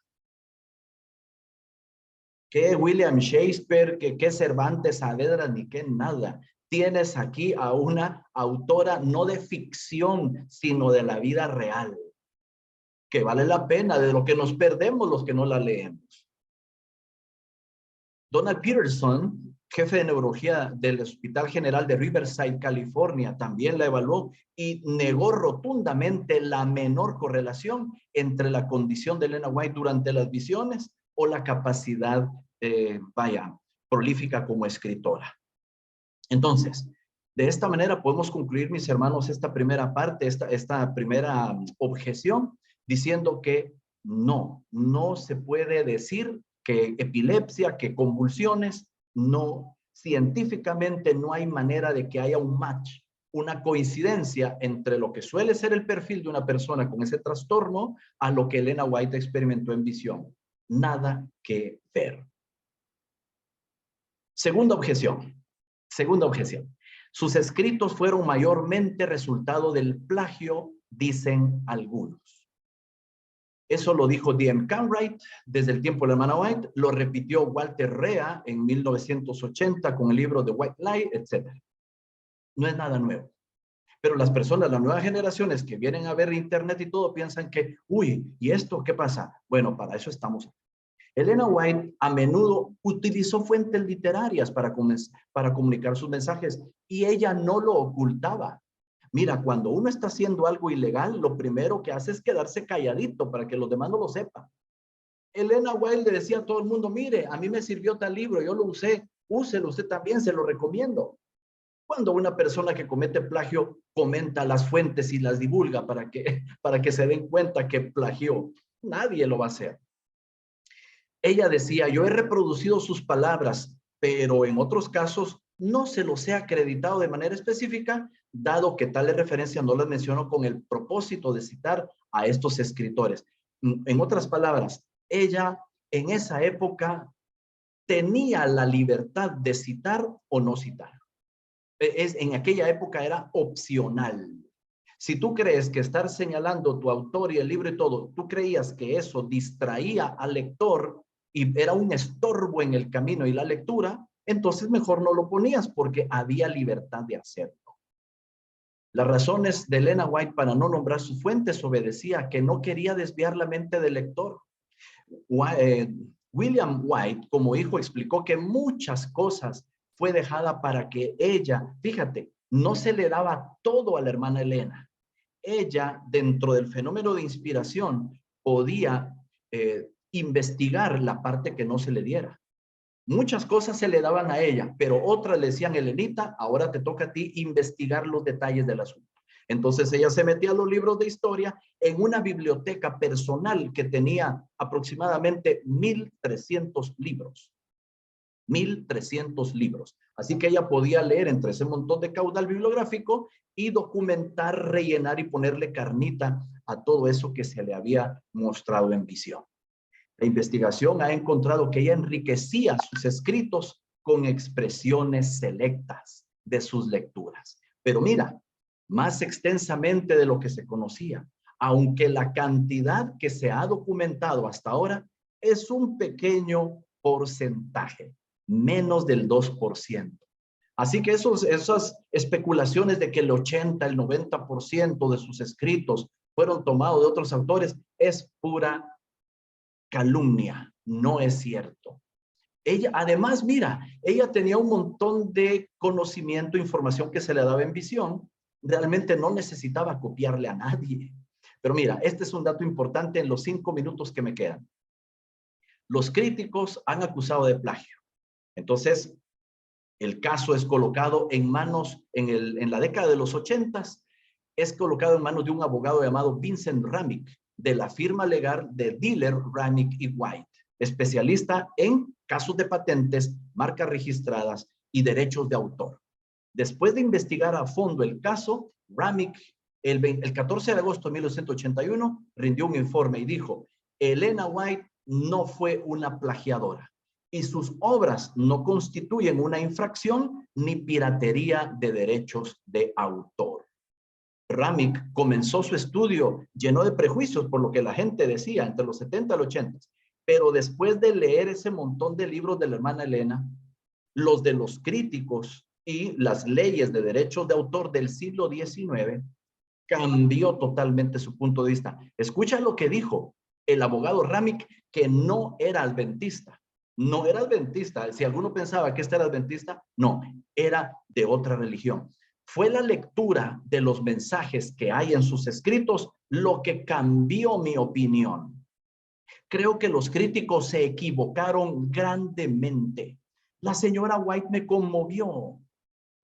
Speaker 9: ¿Qué William Shakespeare, qué Cervantes Saavedra, ni qué nada? Tienes aquí a una autora no de ficción, sino de la vida real, que vale la pena, de lo que nos perdemos los que no la leemos. Donald Peterson, jefe de neurología del Hospital General de Riverside, California, también la evaluó y negó rotundamente la menor correlación entre la condición de Elena White durante las visiones o la capacidad, prolífica como escritora. Entonces, de esta manera podemos concluir, mis hermanos, esta primera parte, esta primera objeción, diciendo que no se puede decir que epilepsia, que convulsiones, no, científicamente no hay manera de que haya un match, una coincidencia entre lo que suele ser el perfil de una persona con ese trastorno a lo que Elena White experimentó en visión. Nada que ver. Segunda objeción. Sus escritos fueron mayormente resultado del plagio, dicen algunos. Eso lo dijo D.M. Cartwright desde el tiempo de la hermana White, lo repitió Walter Rea en 1980 con el libro The White Lie, etc. No es nada nuevo. Pero las personas, las nuevas generaciones que vienen a ver internet y todo, piensan que, uy, ¿y esto qué pasa? Bueno, para eso estamos. Elena White a menudo utilizó fuentes literarias para comunicar sus mensajes y ella no lo ocultaba. Mira, cuando uno está haciendo algo ilegal, lo primero que hace es quedarse calladito para que los demás no lo sepan. Elena White le decía a todo el mundo, mire, a mí me sirvió tal libro, yo lo usé, úselo usted también, se lo recomiendo. Cuando una persona que comete plagio comenta las fuentes y las divulga para que se den cuenta que plagió, nadie lo va a hacer. Ella decía, yo he reproducido sus palabras, pero en otros casos no se los he acreditado de manera específica, dado que tales referencias no las menciono con el propósito de citar a estos escritores. En otras palabras, ella en esa época tenía la libertad de citar o no citar. En aquella época era opcional. Si tú crees que estar señalando tu autor y el libro y todo, tú creías que eso distraía al lector y era un estorbo en el camino y la lectura, entonces mejor no lo ponías porque había libertad de hacerlo. Las razones de Elena White para no nombrar sus fuentes obedecía que no quería desviar la mente del lector. William White, como hijo, explicó que muchas cosas fue dejada para que ella, fíjate, no se le daba todo a la hermana Elena. Ella, dentro del fenómeno de inspiración, podía investigar la parte que no se le diera. Muchas cosas se le daban a ella, pero otras le decían, Elenita, ahora te toca a ti investigar los detalles del asunto. Entonces ella se metía a los libros de historia en una biblioteca personal que tenía aproximadamente 1,300 libros. 1,300 libros. Así que ella podía leer entre ese montón de caudal bibliográfico y documentar, rellenar y ponerle carnita a todo eso que se le había mostrado en visión. La investigación ha encontrado que ella enriquecía sus escritos con expresiones selectas de sus lecturas. Pero mira, más extensamente de lo que se conocía, aunque la cantidad que se ha documentado hasta ahora es un pequeño porcentaje, menos del 2%. Así que esas especulaciones de que el 80, el 90% de sus escritos fueron tomados de otros autores es pura calumnia, no es cierto. Ella, además, mira, ella tenía un montón de conocimiento, información que se le daba en visión, realmente no necesitaba copiarle a nadie. Pero mira, este es un dato importante en los 5 minutos que me quedan. Los críticos han acusado de plagio. Entonces, el caso es colocado en manos, en la década de los 80s, es colocado en manos de un abogado llamado Vincent Ramick, de la firma legal de Diller, Ramick y White, especialista en casos de patentes, marcas registradas y derechos de autor. Después de investigar a fondo el caso, Ramick, el 14 de agosto de 1981, rindió un informe y dijo, Elena White no fue una plagiadora y sus obras no constituyen una infracción ni piratería de derechos de autor. Ramick comenzó su estudio lleno de prejuicios por lo que la gente decía entre los 70 y los 80, pero después de leer ese montón de libros de la hermana Elena, los de los críticos y las leyes de derechos de autor del siglo XIX, cambió totalmente su punto de vista. Escucha lo que dijo el abogado Ramick, que no era adventista. No era adventista. Si alguno pensaba que este era adventista, no, era de otra religión. Fue la lectura de los mensajes que hay en sus escritos lo que cambió mi opinión. Creo que los críticos se equivocaron grandemente. La señora White me conmovió.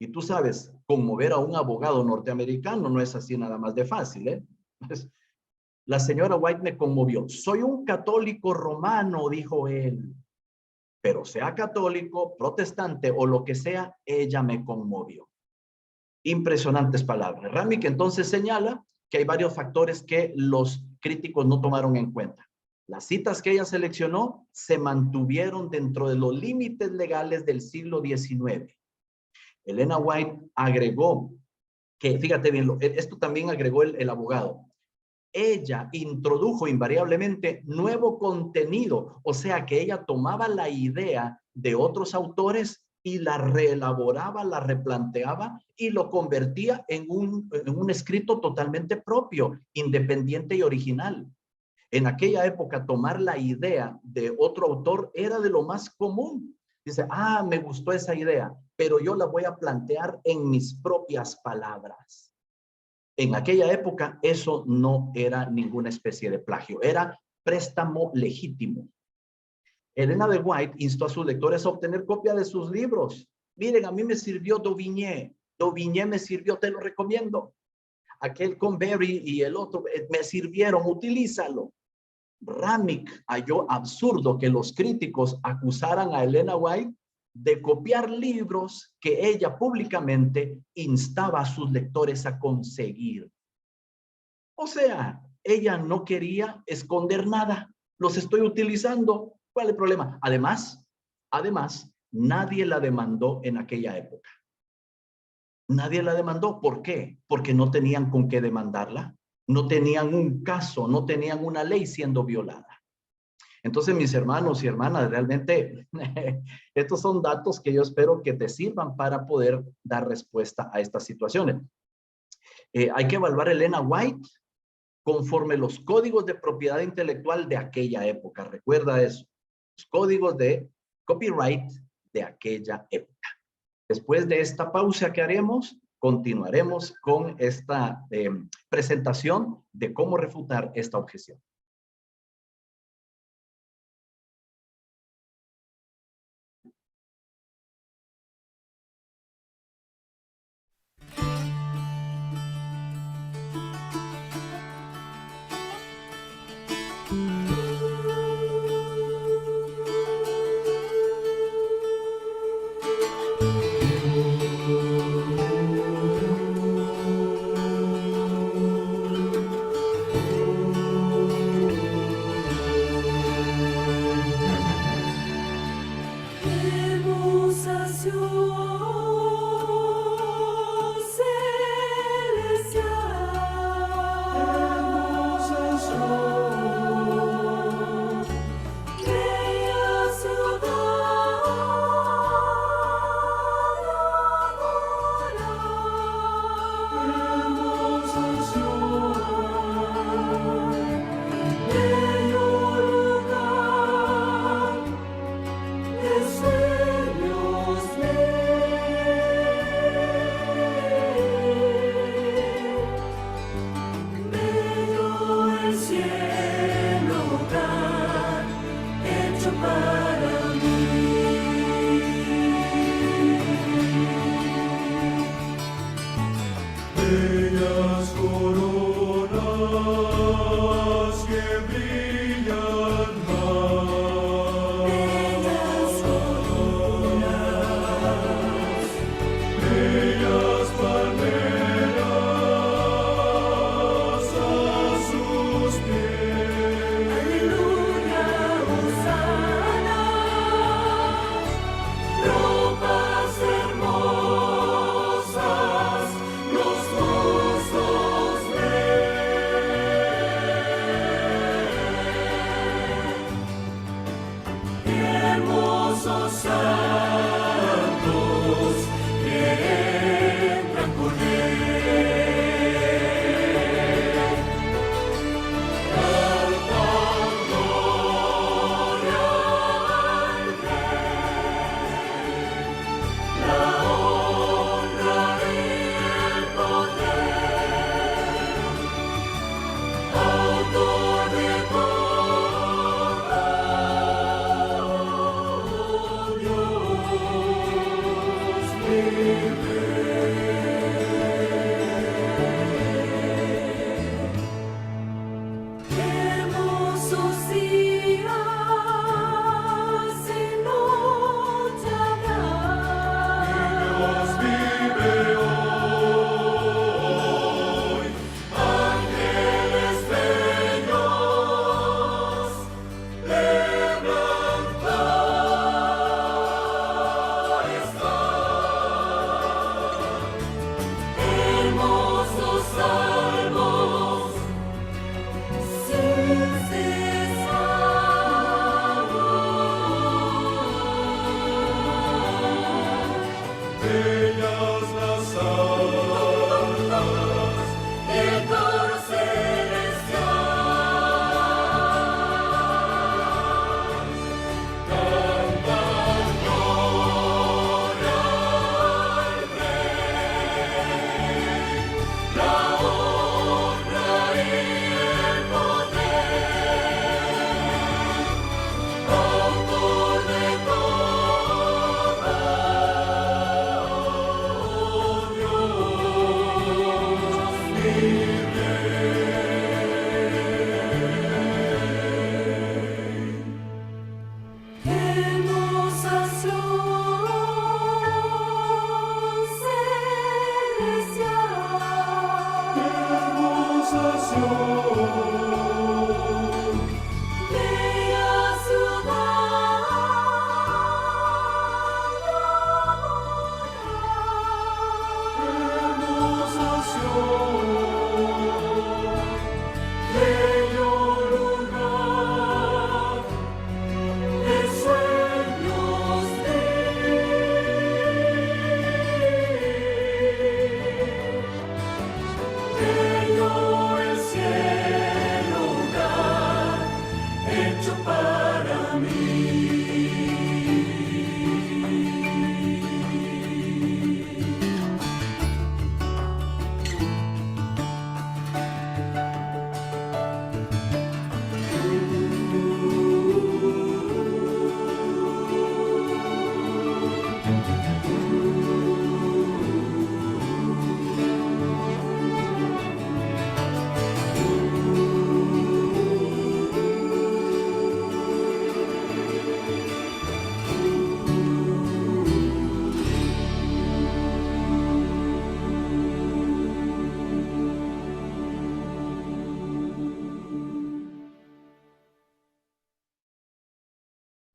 Speaker 9: Y tú sabes, conmover a un abogado norteamericano no es así nada más de fácil, ¿eh? La señora White me conmovió. Soy un católico romano, dijo él. Pero sea católico, protestante o lo que sea, ella me conmovió. Impresionantes palabras. Ramick entonces señala que hay varios factores que los críticos no tomaron en cuenta. Las citas que ella seleccionó se mantuvieron dentro de los límites legales del siglo XIX. Elena White agregó que, fíjate bien, esto también agregó el abogado. Ella introdujo invariablemente nuevo contenido, o sea que ella tomaba la idea de otros autores y la reelaboraba, la replanteaba y lo convertía en un escrito totalmente propio, independiente y original. En aquella época, tomar la idea de otro autor era de lo más común. Dice, me gustó esa idea, pero yo la voy a plantear en mis propias palabras. En aquella época, eso no era ninguna especie de plagio, era préstamo legítimo. Elena de White instó a sus lectores a obtener copia de sus libros. Miren, a mí me sirvió Daubigné. Daubigné me sirvió, te lo recomiendo. Aquel Conberry y el otro me sirvieron, utilízalo. Ramick halló absurdo que los críticos acusaran a Elena White de copiar libros que ella públicamente instaba a sus lectores a conseguir. O sea, ella no quería esconder nada. Los estoy utilizando. ¿Cuál es el problema? Además, nadie la demandó en aquella época. Nadie la demandó. ¿Por qué? Porque no tenían con qué demandarla. No tenían un caso, no tenían una ley siendo violada. Entonces, mis hermanos y hermanas, realmente estos son datos que yo espero que te sirvan para poder dar respuesta a estas situaciones. Hay que evaluar a Elena White conforme los códigos de propiedad intelectual de aquella época. Recuerda eso, los códigos de copyright de aquella época. Después de esta pausa que haremos, continuaremos con esta presentación de cómo refutar esta objeción.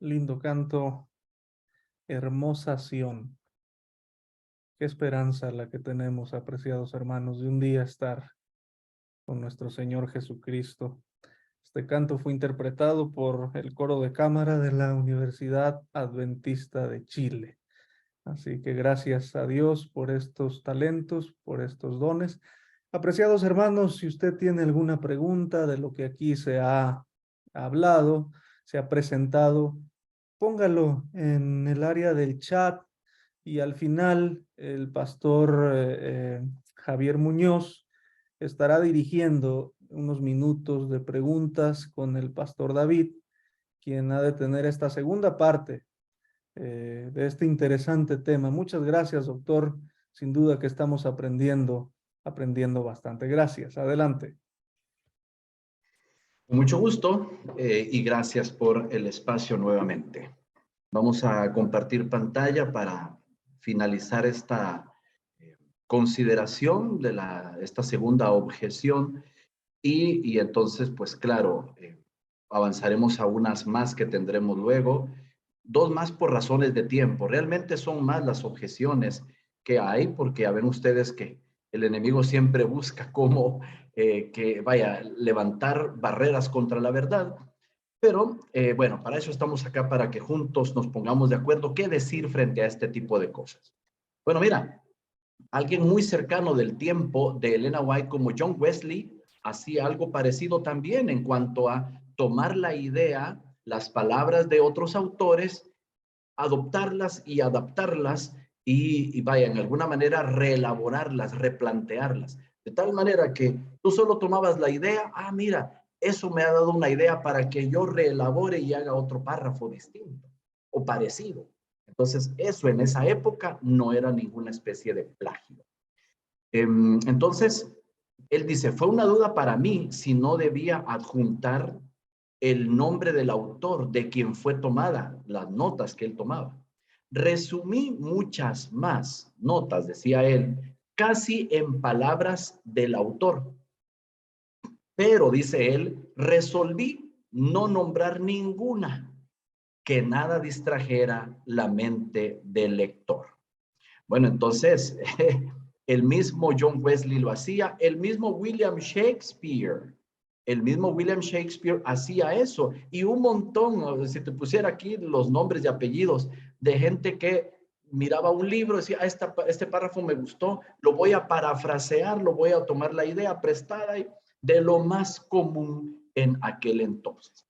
Speaker 7: Lindo canto, hermosa Sión. Qué esperanza la que tenemos, apreciados hermanos, de un día estar con nuestro Señor Jesucristo. Este canto fue interpretado por el coro de cámara de la Universidad Adventista de Chile. Así que gracias a Dios por estos talentos, por estos dones. Apreciados hermanos, si usted tiene alguna pregunta de lo que aquí se ha hablado, se ha presentado, póngalo en el área del chat y al final el pastor Javier Muñoz estará dirigiendo unos minutos de preguntas con el pastor David, quien ha de tener esta segunda parte de este interesante tema. Muchas gracias, doctor. Sin duda que estamos aprendiendo bastante. Gracias. Adelante.
Speaker 9: Con mucho gusto y gracias por el espacio nuevamente. Vamos a compartir pantalla para finalizar esta consideración de esta segunda objeción y entonces, pues claro, avanzaremos a unas más que tendremos luego. Dos más por razones de tiempo. Realmente son más las objeciones que hay porque ya ven ustedes que el enemigo siempre busca cómo levantar barreras contra la verdad. Pero bueno, para eso estamos acá, para que juntos nos pongamos de acuerdo qué decir frente a este tipo de cosas. Bueno, mira, alguien muy cercano del tiempo de Elena White como John Wesley hacía algo parecido también en cuanto a tomar la idea, las palabras de otros autores, adoptarlas y adaptarlas y en alguna manera reelaborarlas, replantearlas. De tal manera que tú solo tomabas la idea, mira, eso me ha dado una idea para que yo reelabore y haga otro párrafo distinto o parecido. Entonces, eso en esa época no era ninguna especie de plagio. Entonces, él dice, fue una duda para mí si no debía adjuntar el nombre del autor de quien fue tomada, las notas que él tomaba. Resumí muchas más notas, decía él, casi en palabras del autor. Pero, dice él, resolví no nombrar ninguna, que nada distrajera la mente del lector. Bueno, entonces, el mismo John Wesley lo hacía, el mismo William Shakespeare hacía eso, y un montón, si te pusiera aquí los nombres y apellidos de gente que miraba un libro y decía, este párrafo me gustó, lo voy a parafrasear, lo voy a tomar la idea prestada de lo más común en aquel entonces.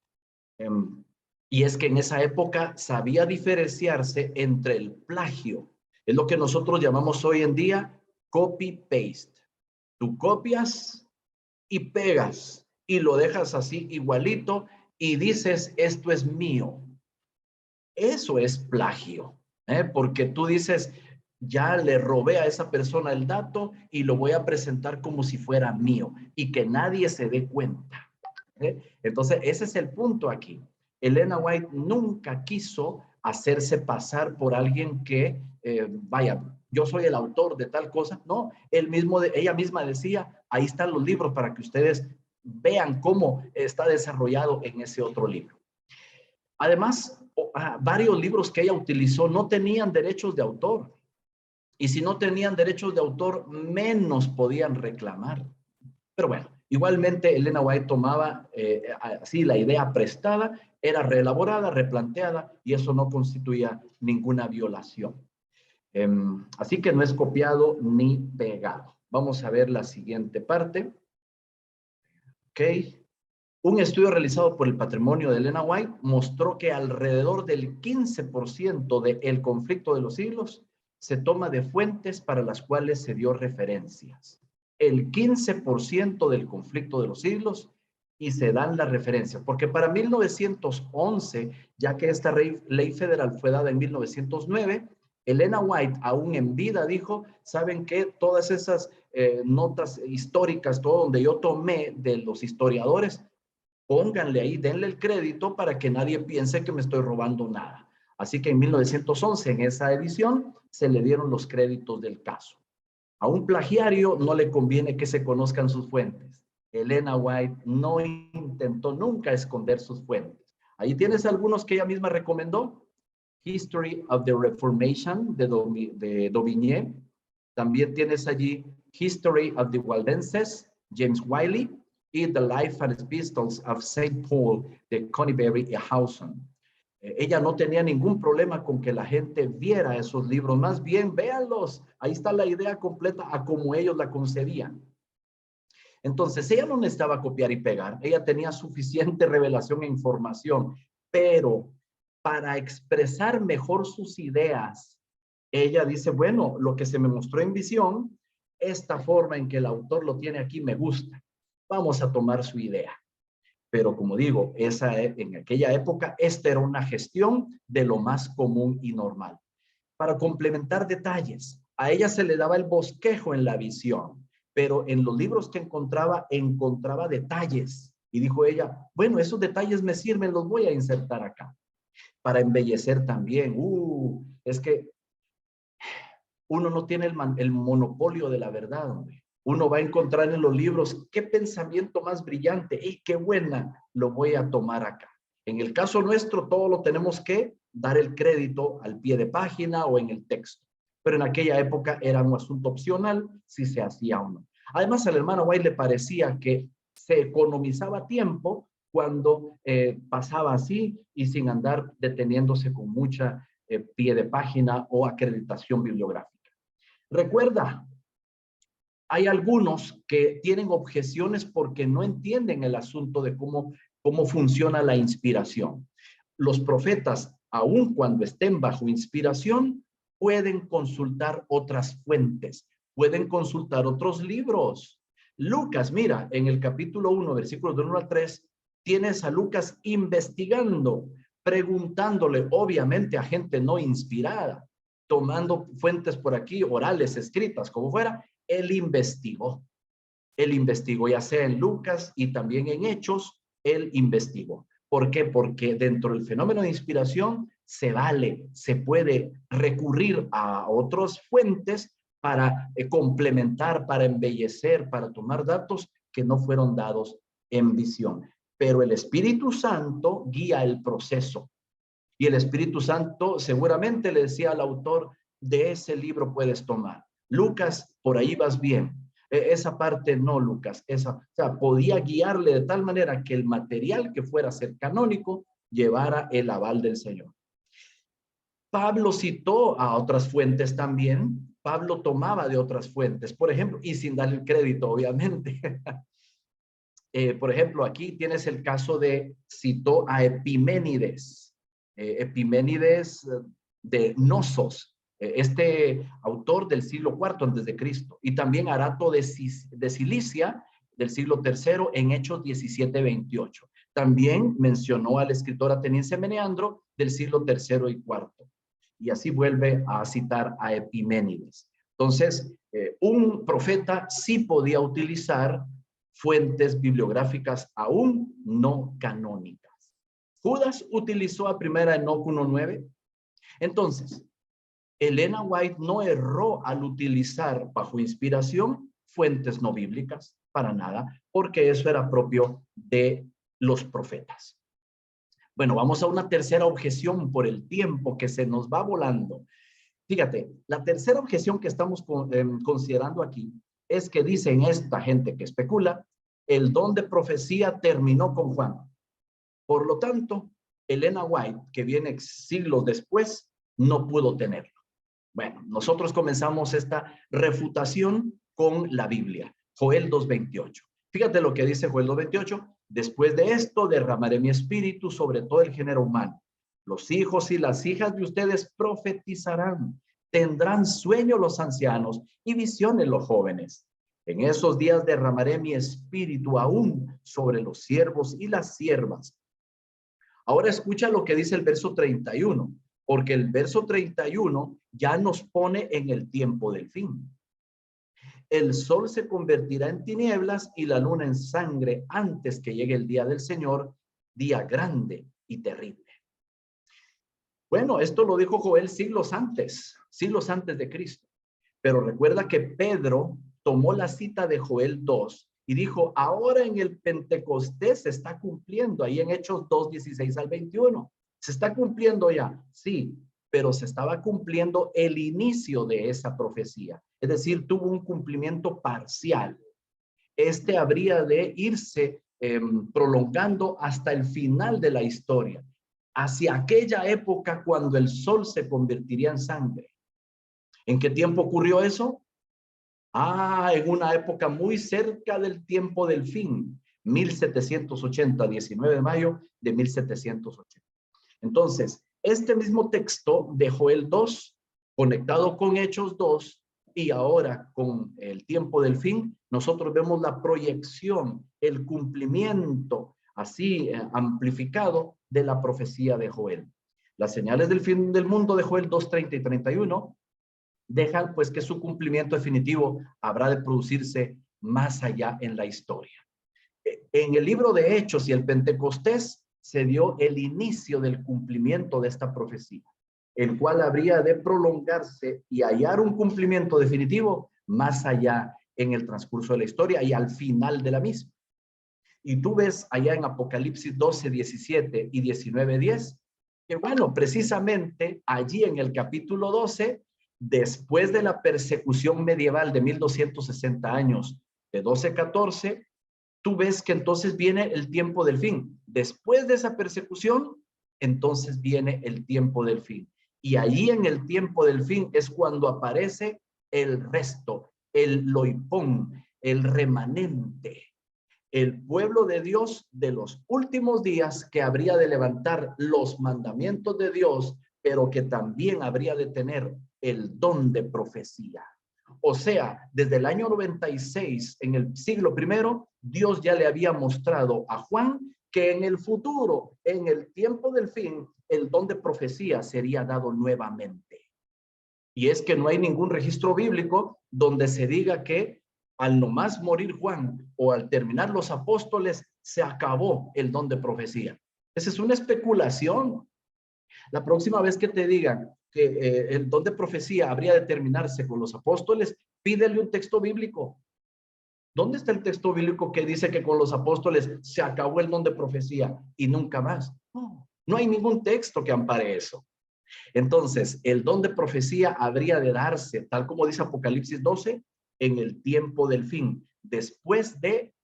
Speaker 9: Y es que en esa época sabía diferenciarse entre el plagio, es lo que nosotros llamamos hoy en día copy-paste. Tú copias y pegas y lo dejas así igualito y dices, esto es mío. Eso es plagio, porque tú dices, ya le robé a esa persona el dato y lo voy a presentar como si fuera mío y que nadie se dé cuenta. Entonces, ese es el punto aquí. Elena White nunca quiso hacerse pasar por alguien que, yo soy el autor de tal cosa. No, ella misma decía, ahí están los libros para que ustedes vean cómo está desarrollado en ese otro libro. Además, varios libros que ella utilizó no tenían derechos de autor. Y si no tenían derechos de autor, menos podían reclamar. Pero bueno, igualmente Elena White tomaba así la idea prestada, era reelaborada, replanteada, y eso no constituía ninguna violación. Así que no es copiado ni pegado. Vamos a ver la siguiente parte. Ok. Un estudio realizado por el Patrimonio de Elena White mostró que alrededor del 15% del conflicto de los siglos se toma de fuentes para las cuales se dio referencias. El 15% del conflicto de los siglos y se dan las referencias, porque para 1911, ya que esta ley federal fue dada en 1909, Elena White, aún en vida, dijo, ¿saben qué? Todas esas notas históricas, todo donde yo tomé de los historiadores, pónganle ahí, denle el crédito para que nadie piense que me estoy robando nada. Así que en 1911, en esa edición, se le dieron los créditos del caso. A un plagiario no le conviene que se conozcan sus fuentes. Elena White no intentó nunca esconder sus fuentes. Ahí tienes algunos que ella misma recomendó. History of the Reformation de Daubigné. También tienes allí History of the Waldenses, James Wiley, y The Life and Epistles of St. Paul de Conybeare y Howson. Ella no tenía ningún problema con que la gente viera esos libros, más bien véanlos, ahí está la idea completa a como ellos la concebían. Entonces ella no necesitaba copiar y pegar, ella tenía suficiente revelación e información, pero para expresar mejor sus ideas, ella dice, bueno, lo que se me mostró en visión, esta forma en que el autor lo tiene aquí me gusta, vamos a tomar su idea. Pero como digo, en aquella época, esta era una gestión de lo más común y normal. Para complementar detalles, a ella se le daba el bosquejo en la visión, pero en los libros que encontraba detalles Y dijo ella, bueno, esos detalles me sirven, los voy a insertar acá. Para embellecer también. Es que uno no tiene el monopolio de la verdad, hombre. Uno va a encontrar en los libros qué pensamiento más brillante, y qué buena, lo voy a tomar acá. En el caso nuestro, todo lo tenemos que dar el crédito al pie de página o en el texto. Pero en aquella época era un asunto opcional si se hacía o no. Además, al hermano White le parecía que se economizaba tiempo cuando pasaba así y sin andar deteniéndose con mucha pie de página o acreditación bibliográfica. Recuerda, hay algunos que tienen objeciones porque no entienden el asunto de cómo funciona la inspiración. Los profetas, aun cuando estén bajo inspiración, pueden consultar otras fuentes, pueden consultar otros libros. Lucas, mira, en el capítulo 1, versículos de 1 al 3, tienes a Lucas investigando, preguntándole, obviamente, a gente no inspirada, tomando fuentes por aquí, orales, escritas, como fuera. Él investigó, ya sea en Lucas y también en Hechos, él investigó. ¿Por qué? Porque dentro del fenómeno de inspiración se puede recurrir a otras fuentes para complementar, para embellecer, para tomar datos que no fueron dados en visión. Pero el Espíritu Santo guía el proceso. Y el Espíritu Santo seguramente le decía al autor, de ese libro puedes tomar. Lucas, por ahí vas bien. Esa parte no, Lucas. O sea, podía guiarle de tal manera que el material que fuera a ser canónico llevara el aval del Señor. Pablo citó a otras fuentes también. Pablo tomaba de otras fuentes, por ejemplo, y sin darle el crédito, obviamente. Por ejemplo, aquí tienes el caso de, citó a Epiménides. Epiménides de Nosos, este autor del siglo IV antes de Cristo, y también Arato de Cilicia del siglo III en Hechos 17-28. También mencionó al escritor ateniense Meneandro del siglo III y IV. Y así vuelve a citar a Epiménides. Entonces, un profeta sí podía utilizar fuentes bibliográficas aún no canónicas. Judas utilizó a primera Enoc 1:9. Entonces, Elena White no erró al utilizar bajo inspiración fuentes no bíblicas, para nada, porque eso era propio de los profetas. Bueno, vamos a una tercera objeción por el tiempo que se nos va volando. Fíjate, la tercera objeción que estamos considerando aquí es que dicen esta gente que especula, el don de profecía terminó con Juan. Por lo tanto, Elena White, que viene siglos después, no pudo tenerlo. Bueno, nosotros comenzamos esta refutación con la Biblia. Joel 2:28. Fíjate lo que dice Joel 2:28. Después de esto derramaré mi espíritu sobre todo el género humano. Los hijos y las hijas de ustedes profetizarán. Tendrán sueño los ancianos y visiones los jóvenes. En esos días derramaré mi espíritu aún sobre los siervos y las siervas. Ahora escucha lo que dice el verso 31, porque el verso 31 ya nos pone en el tiempo del fin. El sol se convertirá en tinieblas y la luna en sangre antes que llegue el día del Señor, día grande y terrible. Bueno, esto lo dijo Joel siglos antes de Cristo. Pero recuerda que Pedro tomó la cita de Joel 2 y dijo, ahora en el Pentecostés se está cumpliendo, ahí en Hechos 2:16-21. ¿Se está cumpliendo ya? Sí, pero se estaba cumpliendo el inicio de esa profecía. Es decir, tuvo un cumplimiento parcial. Este habría de irse prolongando hasta el final de la historia, hacia aquella época cuando el sol se convertiría en sangre. ¿En qué tiempo ocurrió eso? En una época muy cerca del tiempo del fin, 1780, 19 de mayo de 1780. Entonces, este mismo texto de Joel 2, conectado con Hechos 2, y ahora con el tiempo del fin, nosotros vemos la proyección, el cumplimiento, así amplificado, de la profecía de Joel. Las señales del fin del mundo de Joel 2:30 y 31 dejan pues que su cumplimiento definitivo habrá de producirse más allá en la historia. En el libro de Hechos y el Pentecostés se dio el inicio del cumplimiento de esta profecía, el cual habría de prolongarse y hallar un cumplimiento definitivo más allá en el transcurso de la historia y al final de la misma. Y tú ves allá en Apocalipsis 12, 17 y 19, 10, que bueno, precisamente allí en el capítulo 12, después de la persecución medieval de 1260 años, de 1214, tú ves que entonces viene el tiempo del fin. Después de esa persecución, entonces viene el tiempo del fin. Y allí en el tiempo del fin es cuando aparece el resto, el loipón, el remanente, el pueblo de Dios de los últimos días que habría de levantar los mandamientos de Dios, pero que también habría de tener el don de profecía. O sea, desde el año 96, en el siglo I, Dios ya le había mostrado a Juan que en el futuro, en el tiempo del fin, el don de profecía sería dado nuevamente. Y es que no hay ningún registro bíblico donde se diga que al nomás morir Juan o al terminar los apóstoles, se acabó el don de profecía. Esa es una especulación. La próxima vez que te digan que el don de profecía habría de terminarse con los apóstoles, pídele un texto bíblico. ¿Dónde está el texto bíblico que dice que con los apóstoles se acabó el don de profecía y nunca más? No, no hay ningún texto que ampare eso. Entonces, el don de profecía habría de darse, tal como dice Apocalipsis 12, en el tiempo del fin, después de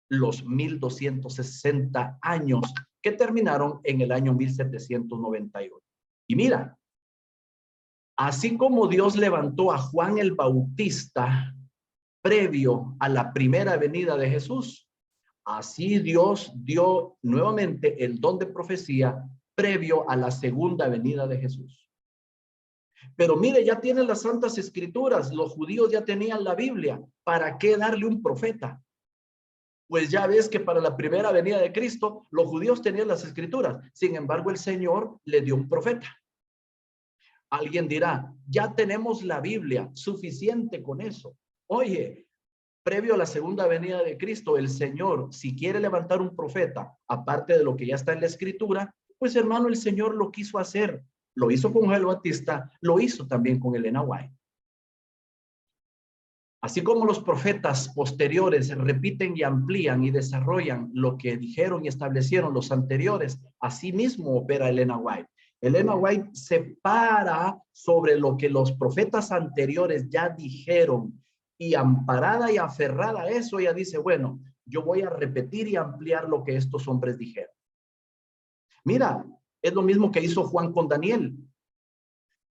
Speaker 9: los 1260 años que terminaron en el año 1798. Y mira, así como Dios levantó a Juan el Bautista previo a la primera venida de Jesús, así Dios dio nuevamente el don de profecía previo a la segunda venida de Jesús. Pero mire, ya tienen las Santas Escrituras, los judíos ya tenían la Biblia, ¿para qué darle un profeta? Pues ya ves que para la primera venida de Cristo, los judíos tenían las Escrituras, sin embargo el Señor le dio un profeta. Alguien dirá, ya tenemos la Biblia, suficiente con eso. Oye, previo a la segunda venida de Cristo, el Señor, si quiere levantar un profeta, aparte de lo que ya está en la Escritura, pues hermano, el Señor lo quiso hacer. Lo hizo con Juan el Bautista, lo hizo también con Elena White. Así como los profetas posteriores repiten y amplían y desarrollan lo que dijeron y establecieron los anteriores, así mismo opera Elena White. Elena White se para sobre lo que los profetas anteriores ya dijeron y amparada y aferrada a eso, ella dice, bueno, yo voy a repetir y ampliar lo que estos hombres dijeron. Mira, es lo mismo que hizo Juan con Daniel.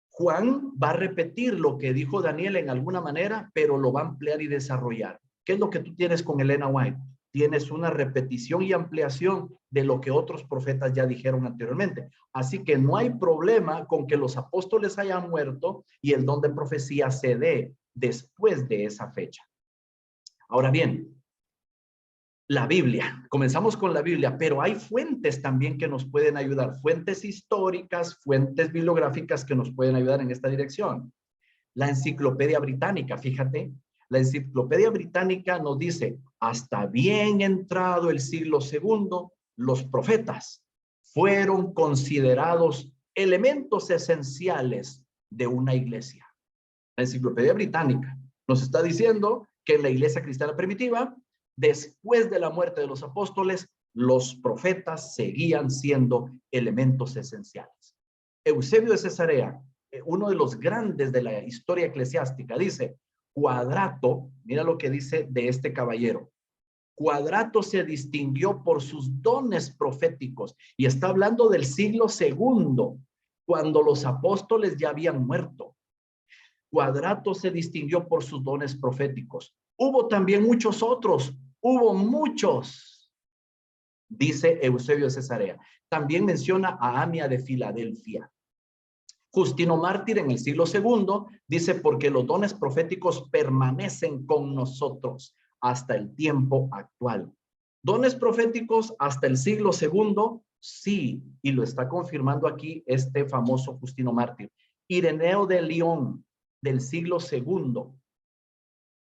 Speaker 9: Juan va a repetir lo que dijo Daniel en alguna manera, pero lo va a ampliar y desarrollar. ¿Qué es lo que tú tienes con Elena White? Tienes una repetición y ampliación de lo que otros profetas ya dijeron anteriormente. Así que no hay problema con que los apóstoles hayan muerto y el don de profecía se dé después de esa fecha. Ahora bien, la Biblia, comenzamos con la Biblia, pero hay fuentes también que nos pueden ayudar, fuentes históricas, fuentes bibliográficas que nos pueden ayudar en esta dirección. La Enciclopedia Británica, fíjate, la Enciclopedia Británica nos dice, hasta bien entrado el siglo II, los profetas fueron considerados elementos esenciales de una iglesia. La Enciclopedia Británica nos está diciendo que en la iglesia cristiana primitiva, después de la muerte de los apóstoles, los profetas seguían siendo elementos esenciales. Eusebio de Cesarea, uno de los grandes de la historia eclesiástica, dice, Quadrato, mira lo que dice de este caballero, Quadrato se distinguió por sus dones proféticos, y está hablando del siglo II, cuando los apóstoles ya habían muerto. Quadrato se distinguió por sus dones proféticos. Hubo también muchos otros, hubo muchos, dice Eusebio de Cesarea. También menciona a Amia de Filadelfia. Justino Mártir en el siglo II dice, porque los dones proféticos permanecen con nosotros hasta el tiempo actual. Dones proféticos hasta el siglo II, sí, y lo está confirmando aquí este famoso Justino Mártir. Ireneo de León, del siglo II,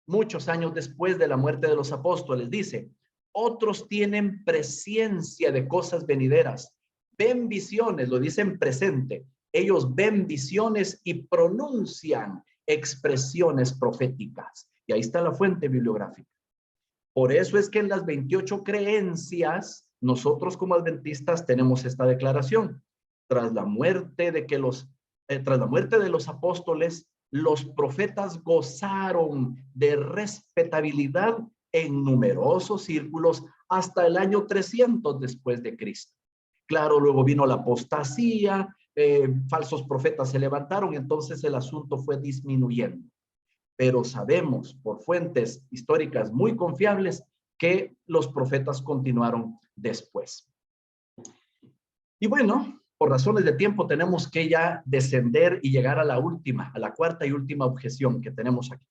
Speaker 9: muchos años después de la muerte de los apóstoles, dice, Otros tienen presciencia de cosas venideras. Ven visiones, lo dicen presente. Ellos ven visiones y pronuncian expresiones proféticas. Y ahí está la fuente bibliográfica. Por eso es que en las 28 creencias, nosotros como adventistas tenemos esta declaración. Tras la muerte de los apóstoles, los profetas gozaron de respetabilidad en numerosos círculos hasta el año 300 después de Cristo. Claro, luego vino la apostasía, falsos profetas se levantaron, entonces el asunto fue disminuyendo. Pero sabemos por fuentes históricas muy confiables que los profetas continuaron después. Y bueno, por razones de tiempo tenemos que ya descender y llegar a la cuarta y última objeción que tenemos aquí.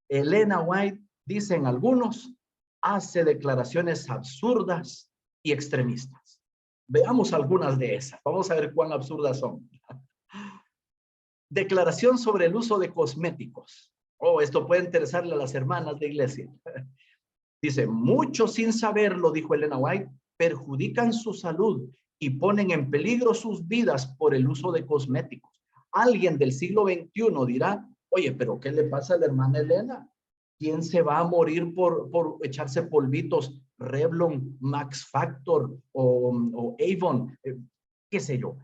Speaker 9: Elena White, dicen algunos, hace declaraciones absurdas y extremistas. Veamos algunas de esas. Vamos a ver cuán absurdas son. Declaración sobre el uso de cosméticos. Oh, esto puede interesarle a las hermanas de iglesia. Dice, muchos sin saberlo, dijo Elena White, perjudican su salud y ponen en peligro sus vidas por el uso de cosméticos. Alguien del siglo XXI dirá, oye, pero ¿qué le pasa a la hermana Elena? ¿Quién se va a morir por echarse polvitos Revlon, Max Factor o Avon? ¿Qué sé yo?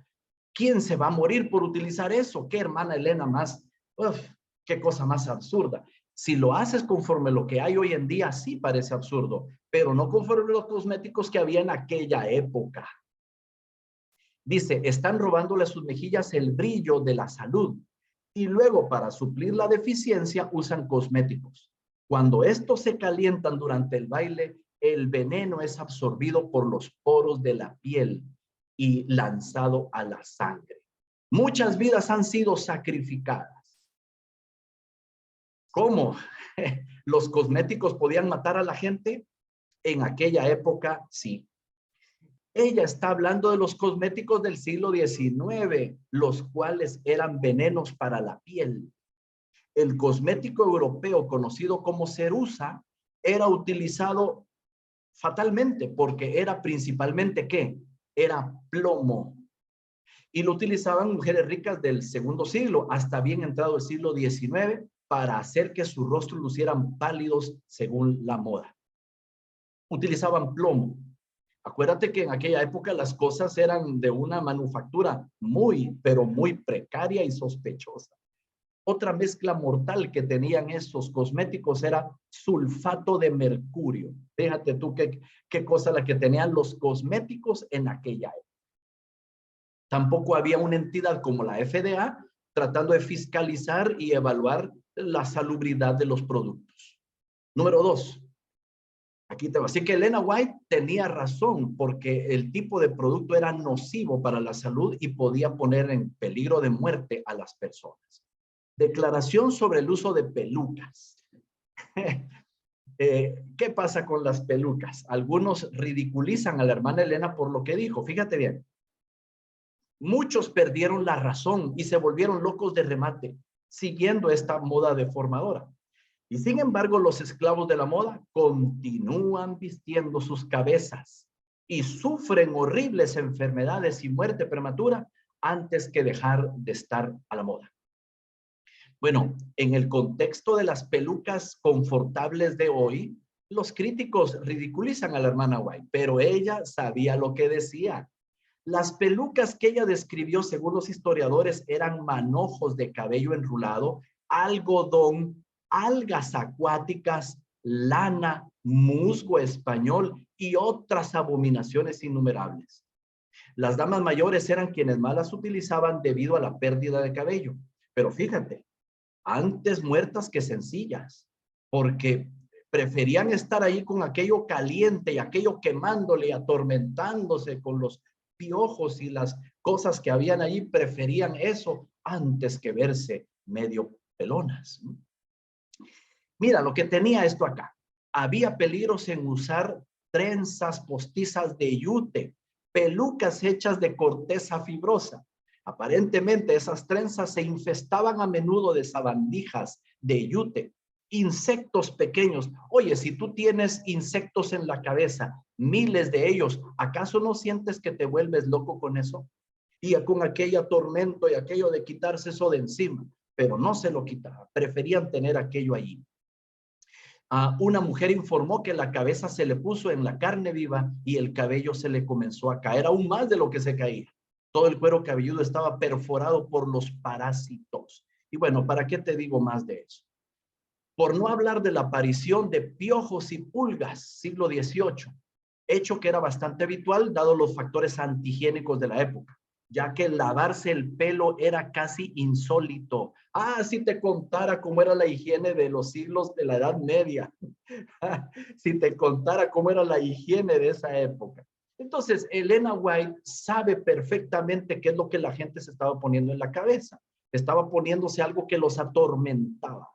Speaker 9: ¿Quién se va a morir por utilizar eso? ¿Qué hermana Elena más? Uf, qué cosa más absurda. Si lo haces conforme lo que hay hoy en día, sí parece absurdo, pero no conforme los cosméticos que había en aquella época. Dice, están robándole a sus mejillas el brillo de la salud y luego para suplir la deficiencia usan cosméticos. Cuando estos se calientan durante el baile, el veneno es absorbido por los poros de la piel y lanzado a la sangre. Muchas vidas han sido sacrificadas. ¿Cómo? ¿Los cosméticos podían matar a la gente? En aquella época, sí. Ella está hablando de los cosméticos del siglo XIX, los cuales eran venenos para la piel. El cosmético europeo conocido como cerusa era utilizado fatalmente porque era principalmente ¿qué? Era plomo. Y lo utilizaban mujeres ricas del segundo siglo hasta bien entrado el siglo XIX para hacer que sus rostros lucieran pálidos según la moda. Utilizaban plomo. Acuérdate que en aquella época las cosas eran de una manufactura muy, pero muy precaria y sospechosa. Otra mezcla mortal que tenían esos cosméticos era sulfato de mercurio. Fíjate tú qué cosa la que tenían los cosméticos en aquella época. Tampoco había una entidad como la FDA tratando de fiscalizar y evaluar la salubridad de los productos. Número 2. Aquí te va. Así que Elena White tenía razón porque el tipo de producto era nocivo para la salud y podía poner en peligro de muerte a las personas. Declaración sobre el uso de pelucas. ¿Qué pasa con las pelucas? Algunos ridiculizan a la hermana Elena por lo que dijo. Fíjate bien. Muchos perdieron la razón y se volvieron locos de remate, siguiendo esta moda deformadora. Y sin embargo, los esclavos de la moda continúan vistiendo sus cabezas y sufren horribles enfermedades y muerte prematura antes que dejar de estar a la moda. Bueno, en el contexto de las pelucas confortables de hoy, los críticos ridiculizan a la hermana White, pero ella sabía lo que decía. Las pelucas que ella describió, según los historiadores, eran manojos de cabello enrulado, algodón, algas acuáticas, lana, musgo español y otras abominaciones innumerables. Las damas mayores eran quienes más las utilizaban debido a la pérdida de cabello. Pero fíjate, antes muertas que sencillas, porque preferían estar ahí con aquello caliente y aquello quemándole y atormentándose con los piojos y las cosas que habían ahí, preferían eso antes que verse medio pelonas. Mira lo que tenía esto acá. Había peligros en usar trenzas postizas de yute, pelucas hechas de corteza fibrosa. Aparentemente esas trenzas se infestaban a menudo de sabandijas de yute insectos pequeños. Oye, si tú tienes insectos en la cabeza, miles de ellos, ¿acaso no sientes que te vuelves loco con eso? Y con aquella tormento y aquello de quitarse eso de encima, pero no se lo quitaba, preferían tener aquello allí. Una mujer informó que la cabeza se le puso en la carne viva y el cabello se le comenzó a caer aún más de lo que se caía. Todo el cuero cabelludo estaba perforado por los parásitos. Y bueno, ¿para qué te digo más de eso? Por no hablar de la aparición de piojos y pulgas, siglo XVIII, hecho que era bastante habitual dado los factores antihigiénicos de la época, ya que lavarse el pelo era casi insólito. Si te contara cómo era la higiene de los siglos de la Edad Media, si te contara cómo era la higiene de esa época. Entonces, Elena White sabe perfectamente qué es lo que la gente se estaba poniendo en la cabeza. Estaba poniéndose algo que los atormentaba.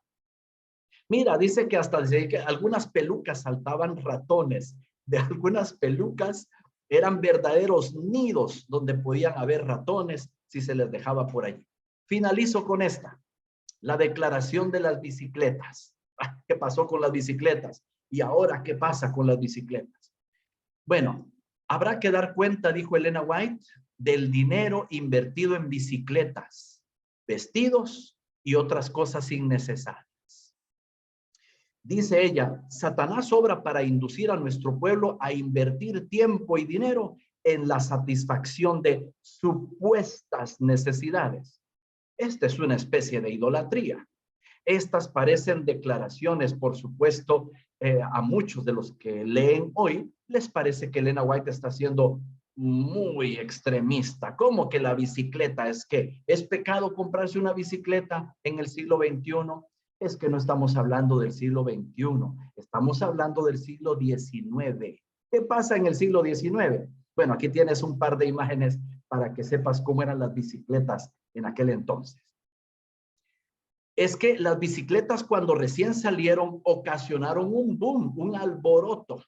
Speaker 9: Mira, dice que hasta que algunas pelucas saltaban ratones. De algunas pelucas eran verdaderos nidos donde podían haber ratones si se les dejaba por allí. Finalizo con esta, la declaración de las bicicletas. ¿Qué pasó con las bicicletas? Y ahora, ¿qué pasa con las bicicletas? Bueno, habrá que dar cuenta, dijo Elena White, del dinero invertido en bicicletas, vestidos y otras cosas innecesarias. Dice ella, Satanás obra para inducir a nuestro pueblo a invertir tiempo y dinero en la satisfacción de supuestas necesidades. Esta es una especie de idolatría. Estas parecen declaraciones, por supuesto, a muchos de los que leen hoy, les parece que Elena White está siendo muy extremista. ¿Cómo que la bicicleta es que es pecado comprarse una bicicleta en el siglo XXI? Es que no estamos hablando del siglo XXI, estamos hablando del siglo XIX. ¿Qué pasa en el siglo XIX? Bueno, aquí tienes un par de imágenes para que sepas cómo eran las bicicletas en aquel entonces. Es que las bicicletas cuando recién salieron ocasionaron un boom, un alboroto,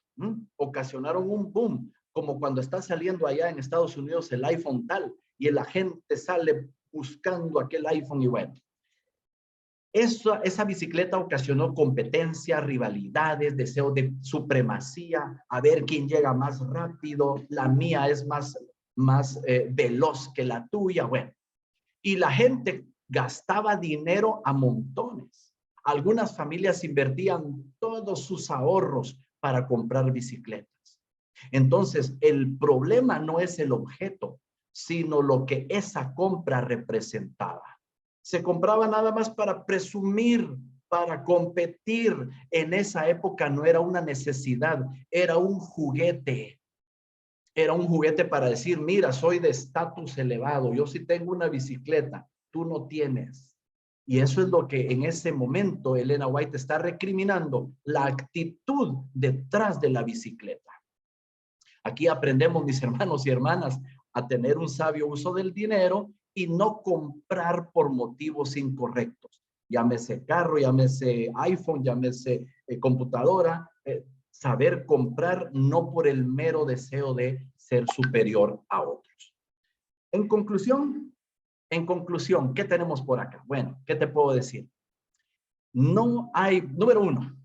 Speaker 9: ocasionaron un boom, como cuando está saliendo allá en Estados Unidos el iPhone tal y la gente sale buscando aquel iPhone y bueno. Esa bicicleta ocasionó competencia, rivalidades, deseo de supremacía, a ver quién llega más rápido, la mía es más veloz que la tuya, bueno. Y la gente gastaba dinero a montones. Algunas familias invertían todos sus ahorros para comprar bicicletas. Entonces, el problema no es el objeto, sino lo que esa compra representaba. Se compraba nada más para presumir, para competir. En esa época no era una necesidad, era un juguete. Era un juguete para decir, mira, soy de estatus elevado, yo sí tengo una bicicleta, tú no tienes. Y eso es lo que en ese momento Elena White está recriminando, la actitud detrás de la bicicleta. Aquí aprendemos, mis hermanos y hermanas, a tener un sabio uso del dinero y no comprar por motivos incorrectos. Llámese carro, llámese iPhone, llámese computadora. Saber comprar no por el mero deseo de ser superior a otros. En conclusión, ¿qué tenemos por acá? Bueno, ¿qué te puedo decir? No hay, número uno,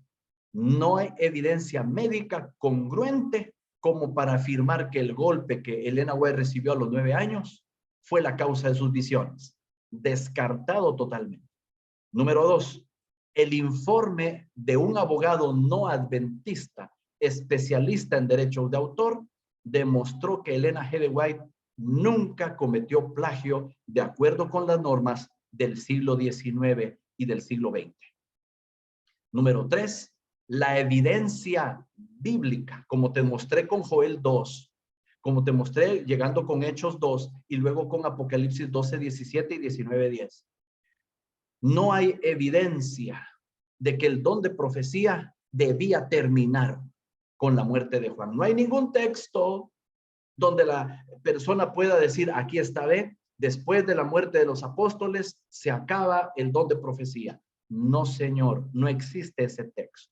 Speaker 9: no hay evidencia médica congruente como para afirmar que el golpe que Elena White recibió a los 9 años fue la causa de sus visiones. Descartado totalmente. Número 2, el informe de un abogado no adventista, especialista en derechos de autor, demostró que Elena G. White nunca cometió plagio de acuerdo con las normas del siglo XIX y del siglo XX. Número 3, la evidencia bíblica, como te mostré con Joel 2, como te mostré llegando con Hechos 2 y luego con Apocalipsis 12, 17 y 19, 10. No hay evidencia de que el don de profecía debía terminar con la muerte de Juan. No hay ningún texto donde la persona pueda decir, aquí está, ve, después de la muerte de los apóstoles se acaba el don de profecía. No, señor, no existe ese texto.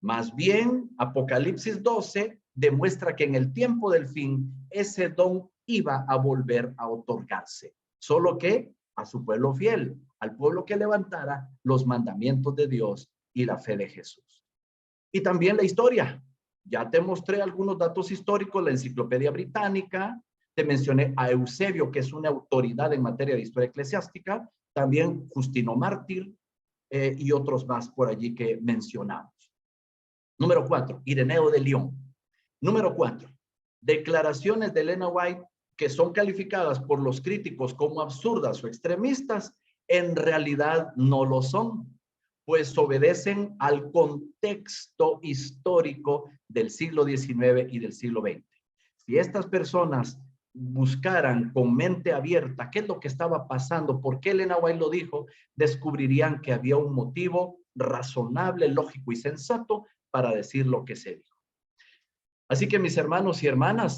Speaker 9: Más bien, Apocalipsis 12 demuestra que en el tiempo del fin ese don iba a volver a otorgarse. Solo que a su pueblo fiel, al pueblo que levantara los mandamientos de Dios y la fe de Jesús. Y también la historia. Ya te mostré algunos datos históricos, la Enciclopedia Británica, te mencioné a Eusebio, que es una autoridad en materia de historia eclesiástica, también Justino Mártir y otros más por allí que mencionamos. Número 4, Ireneo de León. Número 4, declaraciones de Elena White que son calificadas por los críticos como absurdas o extremistas, en realidad no lo son, pues obedecen al contexto histórico del siglo XIX y del siglo XX. Si estas personas buscaran con mente abierta qué es lo que estaba pasando, por qué Elena White lo dijo, descubrirían que había un motivo razonable, lógico y sensato para decir lo que se dijo. Así que mis hermanos y hermanas,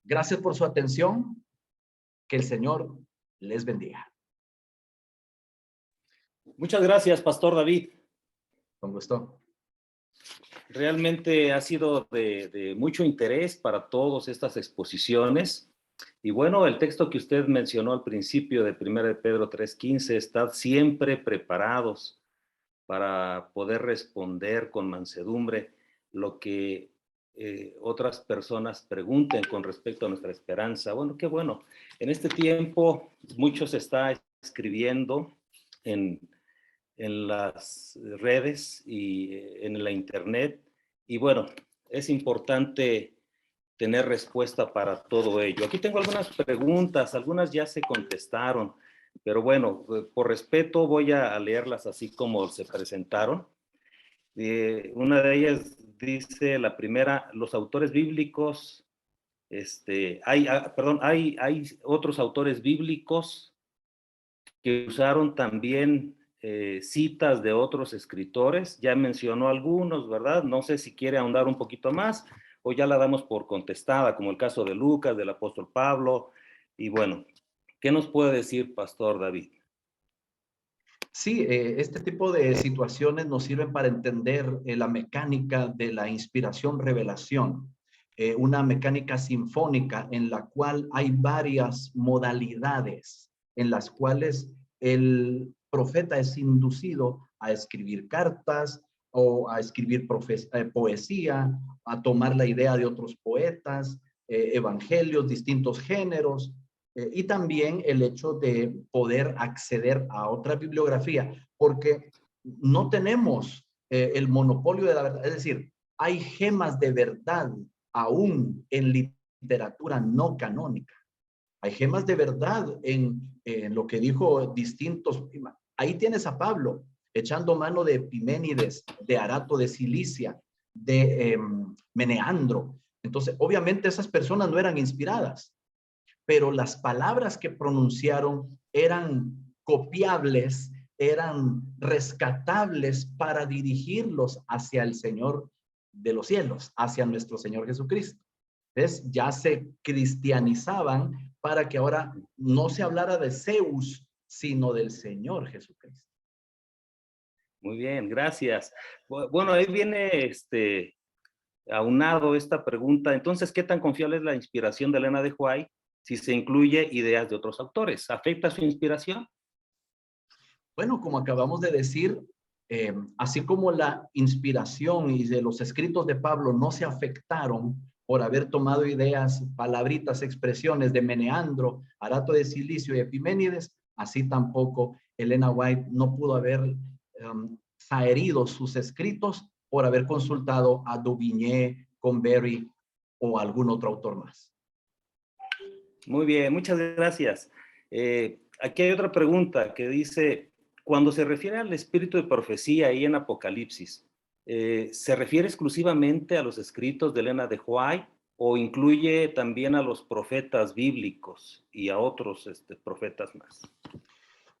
Speaker 9: gracias por su atención. Que el Señor les bendiga.
Speaker 10: Muchas gracias, Pastor David.
Speaker 9: Con gusto.
Speaker 10: Realmente ha sido de mucho interés para todas estas exposiciones. Y bueno, el texto que usted mencionó al principio de 1 Pedro 3:15, estad siempre preparados para poder responder con mansedumbre lo que otras personas pregunten con respecto a nuestra esperanza. Bueno, qué bueno. En este tiempo, mucho se está escribiendo en las redes y en la internet. Y bueno, es importante tener respuesta para todo ello. Aquí tengo algunas preguntas, algunas ya se contestaron, pero bueno, por respeto voy a leerlas así como se presentaron. Una de ellas dice, la primera, los autores bíblicos, hay otros autores bíblicos que usaron también citas de otros escritores. Ya mencionó algunos, ¿verdad? No sé si quiere ahondar un poquito más o ya la damos por contestada, como el caso de Lucas, del apóstol Pablo. Y bueno, ¿qué nos puede decir, Pastor David?
Speaker 9: Sí, este tipo de situaciones nos sirven para entender la mecánica de la inspiración-revelación, una mecánica sinfónica en la cual hay varias modalidades en las cuales el profeta es inducido a escribir cartas o a escribir poesía, a tomar la idea de otros poetas, evangelios, distintos géneros, y también el hecho de poder acceder a otra bibliografía, porque no tenemos el monopolio de la verdad. Es decir, hay gemas de verdad aún en literatura no canónica. Hay gemas de verdad en lo que dijo distintos. Ahí tienes a Pablo echando mano de Epiménides, de Arato de Cilicia, de Meneandro. Entonces, obviamente esas personas no eran inspiradas, pero las palabras que pronunciaron eran copiables, eran rescatables para dirigirlos hacia el Señor de los cielos, hacia nuestro Señor Jesucristo. ¿Ves? Ya se cristianizaban para que ahora no se hablara de Zeus, sino del Señor Jesucristo.
Speaker 10: Muy bien, gracias. Bueno, ahí viene aunado esta pregunta. Entonces, ¿qué tan confiable es la inspiración de Elena de White si se incluye ideas de otros autores? ¿Afecta su inspiración?
Speaker 9: Bueno, como acabamos de decir, así como la inspiración y de los escritos de Pablo no se afectaron por haber tomado ideas, palabritas, expresiones de Meneandro, Arato de Cilicio y Epiménides, así tampoco Elena White no pudo haber zaherido sus escritos por haber consultado a Daubigné, Conberry o algún otro autor más.
Speaker 10: Muy bien, muchas gracias. Aquí hay otra pregunta que dice, cuando se refiere al espíritu de profecía ahí en Apocalipsis, ¿se refiere exclusivamente a los escritos de Elena de White o incluye también a los profetas bíblicos y a otros profetas más?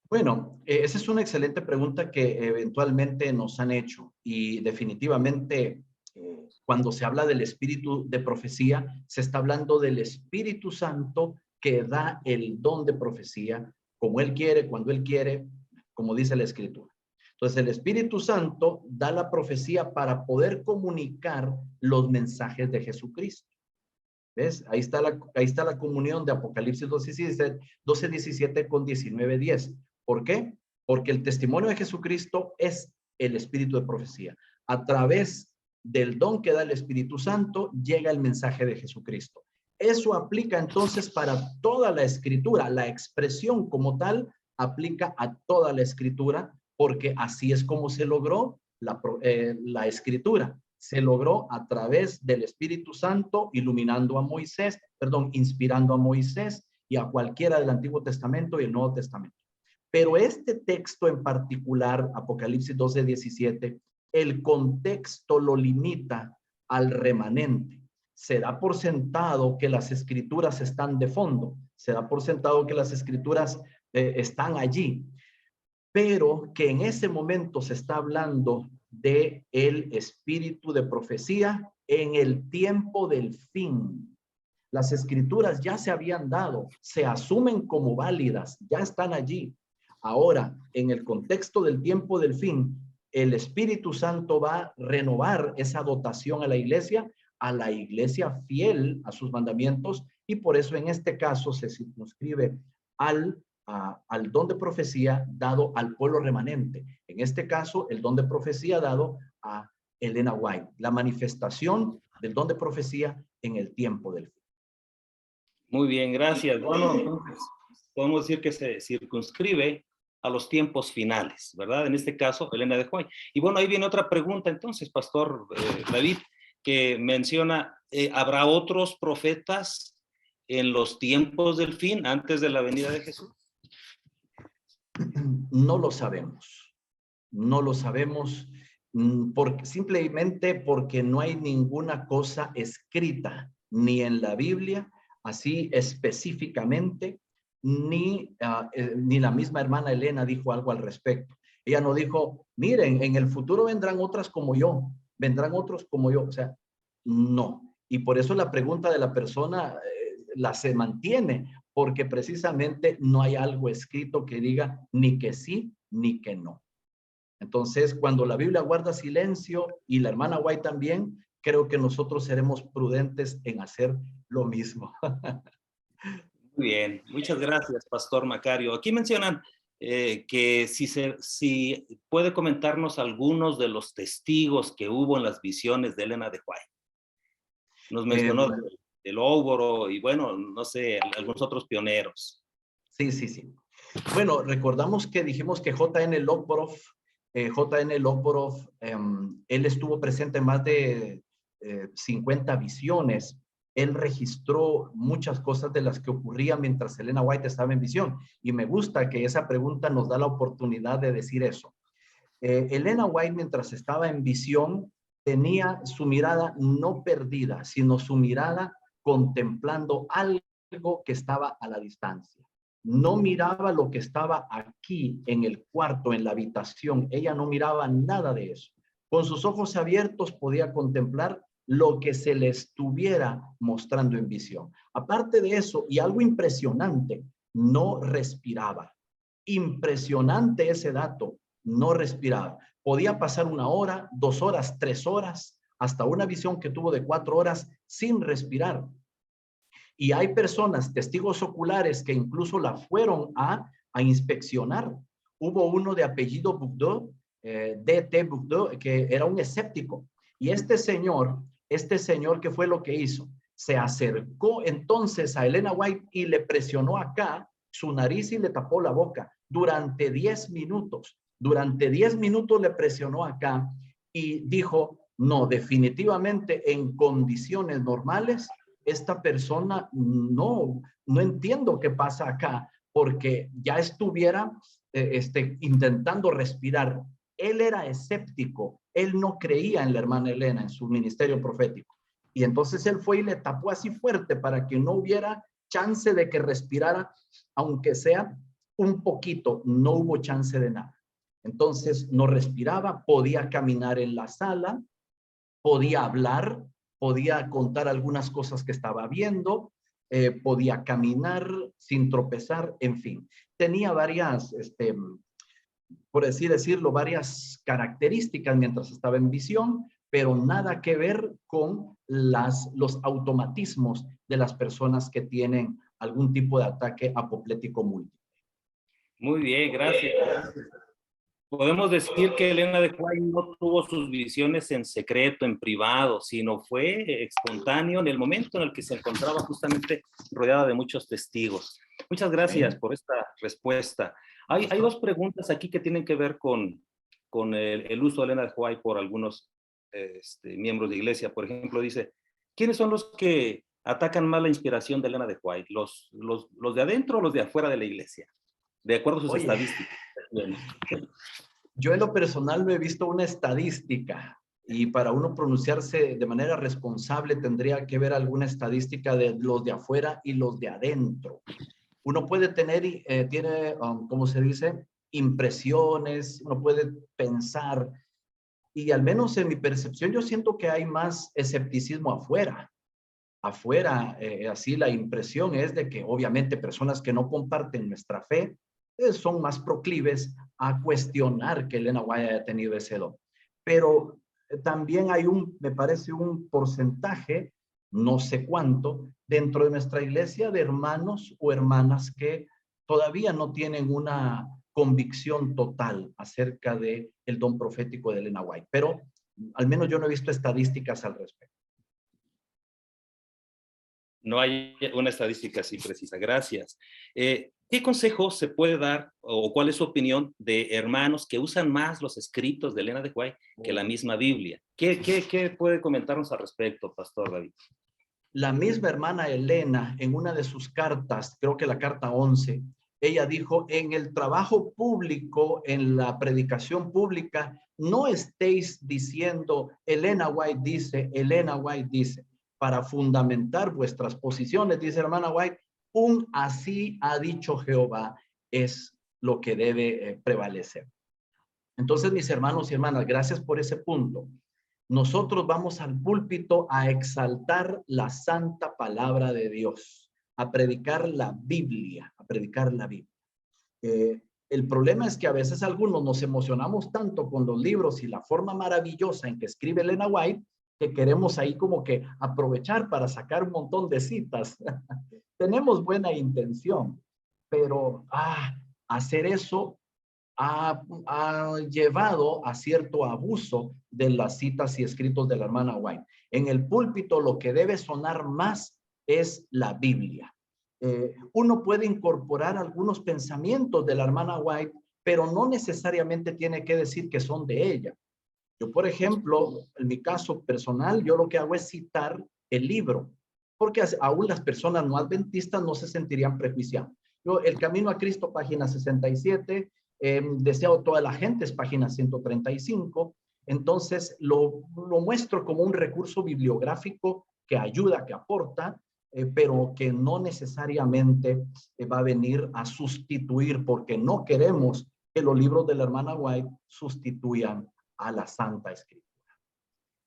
Speaker 9: Bueno, esa es una excelente pregunta que eventualmente nos han hecho y definitivamente cuando se habla del espíritu de profecía, se está hablando del Espíritu Santo que da el don de profecía como Él quiere, cuando Él quiere, como dice la Escritura. Entonces, el Espíritu Santo da la profecía para poder comunicar los mensajes de Jesucristo. ¿Ves? Ahí está la comunión de Apocalipsis 12:17 con 19:10. ¿Por qué? Porque el testimonio de Jesucristo es el espíritu de profecía. A través del don que da el Espíritu Santo, llega el mensaje de Jesucristo. Eso aplica entonces para toda la escritura. La expresión como tal aplica a toda la escritura, porque así es como se logró la escritura. Se logró a través del Espíritu Santo iluminando a Moisés, inspirando a Moisés y a cualquiera del Antiguo Testamento y el Nuevo Testamento. Pero este texto en particular, Apocalipsis 12:17, el contexto lo limita al remanente. Se da por sentado que las escrituras están de fondo, se da por sentado que las escrituras están allí, pero que en ese momento se está hablando de el espíritu de profecía en el tiempo del fin. Las escrituras ya se habían dado, se asumen como válidas, ya están allí. Ahora, en el contexto del tiempo del fin, el Espíritu Santo va a renovar esa dotación a la iglesia fiel a sus mandamientos, y por eso en este caso se circunscribe al don de profecía dado al pueblo remanente. En este caso, el don de profecía dado a Elena White, la manifestación del don de profecía en el tiempo del fin.
Speaker 10: Muy bien, gracias. Bueno, entonces podemos decir que se circunscribe a los tiempos finales, ¿verdad? En este caso, Elena de White. Y bueno, ahí viene otra pregunta entonces, Pastor David, que menciona, ¿habrá otros profetas en los tiempos del fin, antes de la venida de Jesús?
Speaker 9: No lo sabemos. No lo sabemos simplemente porque no hay ninguna cosa escrita, ni en la Biblia, así específicamente, ni la misma hermana Elena dijo algo al respecto. Ella no dijo, miren, en el futuro vendrán otras como yo, vendrán otros como yo. O sea, no. Y por eso la pregunta de la persona se mantiene, porque precisamente no hay algo escrito que diga ni que sí, ni que no. Entonces, cuando la Biblia guarda silencio, y la hermana White también, creo que nosotros seremos prudentes en hacer lo mismo.
Speaker 10: Muy bien, muchas gracias, Pastor Macario. Aquí mencionan que si puede comentarnos algunos de los testigos que hubo en las visiones de Elena de White. Nos mencionó del Óboro y bueno, no sé, algunos otros pioneros.
Speaker 9: Sí. Bueno, recordamos que dijimos que J.N. Lockborough, él estuvo presente en más de 50 visiones. Él registró muchas cosas de las que ocurrían mientras Elena White estaba en visión. Y me gusta que esa pregunta nos da la oportunidad de decir eso. Elena White, mientras estaba en visión, tenía su mirada no perdida, sino su mirada contemplando algo que estaba a la distancia. No miraba lo que estaba aquí en el cuarto, en la habitación. Ella no miraba nada de eso. Con sus ojos abiertos podía contemplar lo que se le estuviera mostrando en visión. Aparte de eso, y algo impresionante, no respiraba. Impresionante ese dato, no respiraba. Podía pasar 1 hora, 2 horas, 3 horas, hasta una visión que tuvo de 4 horas sin respirar. Y hay personas, testigos oculares, que incluso la fueron a inspeccionar. Hubo uno de apellido Bourdieu, D.T. Bourdieu, que era un escéptico. Y este señor, ¿qué fue lo que hizo? Se acercó entonces a Elena White y le presionó acá su nariz y le tapó la boca durante 10 minutos. Durante 10 minutos le presionó acá y dijo, no, definitivamente en condiciones normales, esta persona no entiendo qué pasa acá, porque ya estuviera intentando respirar. Él era escéptico, él no creía en la hermana Elena, en su ministerio profético. Y entonces él fue y le tapó así fuerte para que no hubiera chance de que respirara, aunque sea un poquito, no hubo chance de nada. Entonces no respiraba, podía caminar en la sala, podía hablar, podía contar algunas cosas que estaba viendo, podía caminar sin tropezar, en fin. Tenía varias, por así decirlo, varias características mientras estaba en visión, pero nada que ver con los automatismos de las personas que tienen algún tipo de ataque apoplético múltiple.
Speaker 10: Muy bien, gracias. Podemos decir que Elena de White no tuvo sus visiones en secreto, en privado, sino fue espontáneo en el momento en el que se encontraba justamente rodeada de muchos testigos. Muchas gracias por esta respuesta. Hay dos preguntas aquí que tienen que ver con el uso de Elena de White por algunos miembros de iglesia. Por ejemplo, dice, ¿quiénes son los que atacan más la inspiración de Elena de White? ¿Los de adentro o los de afuera de la iglesia? De acuerdo a sus estadísticas.
Speaker 9: Yo en lo personal no he visto una estadística y para uno pronunciarse de manera responsable tendría que ver alguna estadística de los de afuera y los de adentro. Uno puede tener, ¿cómo se dice? Impresiones, uno puede pensar y al menos en mi percepción yo siento que hay más escepticismo afuera. Afuera, así la impresión es de que obviamente personas que no comparten nuestra fe son más proclives a cuestionar que Elena White haya tenido ese don. Pero también hay me parece un porcentaje, no sé cuánto, dentro de nuestra iglesia de hermanos o hermanas que todavía no tienen una convicción total acerca del don profético de Elena White. Pero al menos yo no he visto estadísticas al respecto.
Speaker 10: No hay una estadística así precisa. Gracias. ¿Qué consejo se puede dar o cuál es su opinión de hermanos que usan más los escritos de Elena de White que la misma Biblia? ¿Qué puede comentarnos al respecto, Pastor David?
Speaker 9: La misma hermana Elena, en una de sus cartas, creo que la carta 11, ella dijo, en el trabajo público, en la predicación pública, no estéis diciendo, Elena White dice, para fundamentar vuestras posiciones, dice hermana White, un así ha dicho Jehová es lo que debe prevalecer. Entonces, mis hermanos y hermanas, gracias por ese punto. Nosotros vamos al púlpito a exaltar la santa palabra de Dios, a predicar la Biblia, el problema es que a veces algunos nos emocionamos tanto con los libros y la forma maravillosa en que escribe Elena White, que queremos ahí como que aprovechar para sacar un montón de citas. Tenemos buena intención, pero hacer eso ha llevado a cierto abuso de las citas y escritos de la hermana White. En el púlpito lo que debe sonar más es la Biblia. Uno puede incorporar algunos pensamientos de la hermana White, pero no necesariamente tiene que decir que son de ella. Yo, por ejemplo, en mi caso personal, yo lo que hago es citar el libro, porque aún las personas no adventistas no se sentirían prejuiciadas. Yo, El Camino a Cristo, página 67, Deseo toda la gente, es página 135. Entonces, lo muestro como un recurso bibliográfico que ayuda, que aporta, pero que no necesariamente va a venir a sustituir, porque no queremos que los libros de la hermana White sustituyan a la Santa Escritura.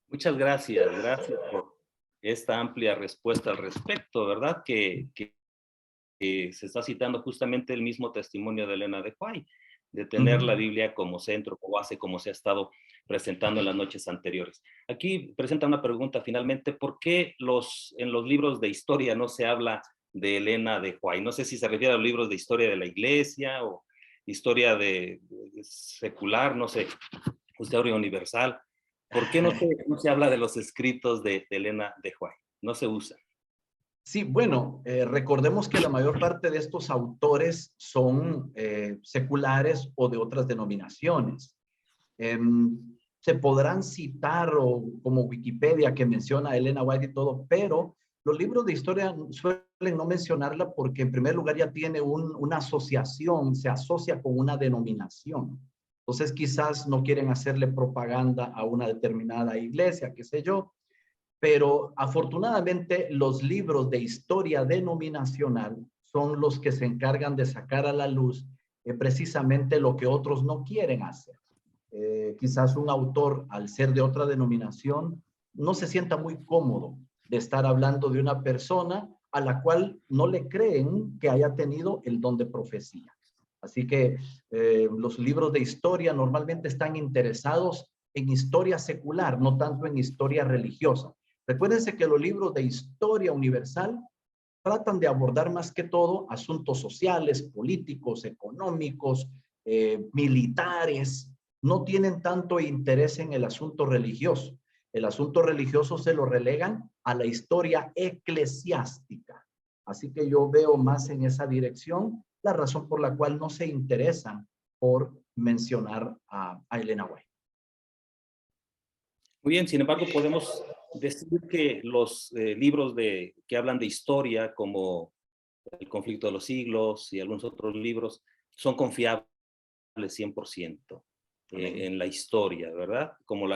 Speaker 10: Muchas gracias por esta amplia respuesta al respecto, ¿verdad? Que se está citando justamente el mismo testimonio de Elena de White, de tener la Biblia como centro, como base, como se ha estado presentando en las noches anteriores. Aquí presenta una pregunta finalmente, ¿por qué en los libros de historia no se habla de Elena de White? No sé si se refiere a los libros de historia de la iglesia o historia de secular, no sé, historia universal. ¿Por qué no se habla de los escritos de Elena de White? No se usa.
Speaker 9: Sí, bueno, recordemos que la mayor parte de estos autores son seculares o de otras denominaciones. Se podrán citar como Wikipedia que menciona a Elena White y todo, pero los libros de historia suelen no mencionarla porque en primer lugar ya tiene una asociación, se asocia con una denominación. Entonces quizás no quieren hacerle propaganda a una determinada iglesia, qué sé yo. Pero afortunadamente los libros de historia denominacional son los que se encargan de sacar a la luz precisamente lo que otros no quieren hacer. Quizás un autor, al ser de otra denominación, no se sienta muy cómodo de estar hablando de una persona a la cual no le creen que haya tenido el don de profecía. Así que los libros de historia normalmente están interesados en historia secular, no tanto en historia religiosa. Recuérdense que los libros de historia universal tratan de abordar más que todo asuntos sociales, políticos, económicos, militares, no tienen tanto interés en el asunto religioso. El asunto religioso se lo relegan a la historia eclesiástica. Así que yo veo más en esa dirección la razón por la cual no se interesan por mencionar a Elena White.
Speaker 10: Muy bien, sin embargo, podemos decir que los libros que hablan de historia, como El conflicto de los siglos y algunos otros libros, son confiables 100% en la historia, ¿verdad? Como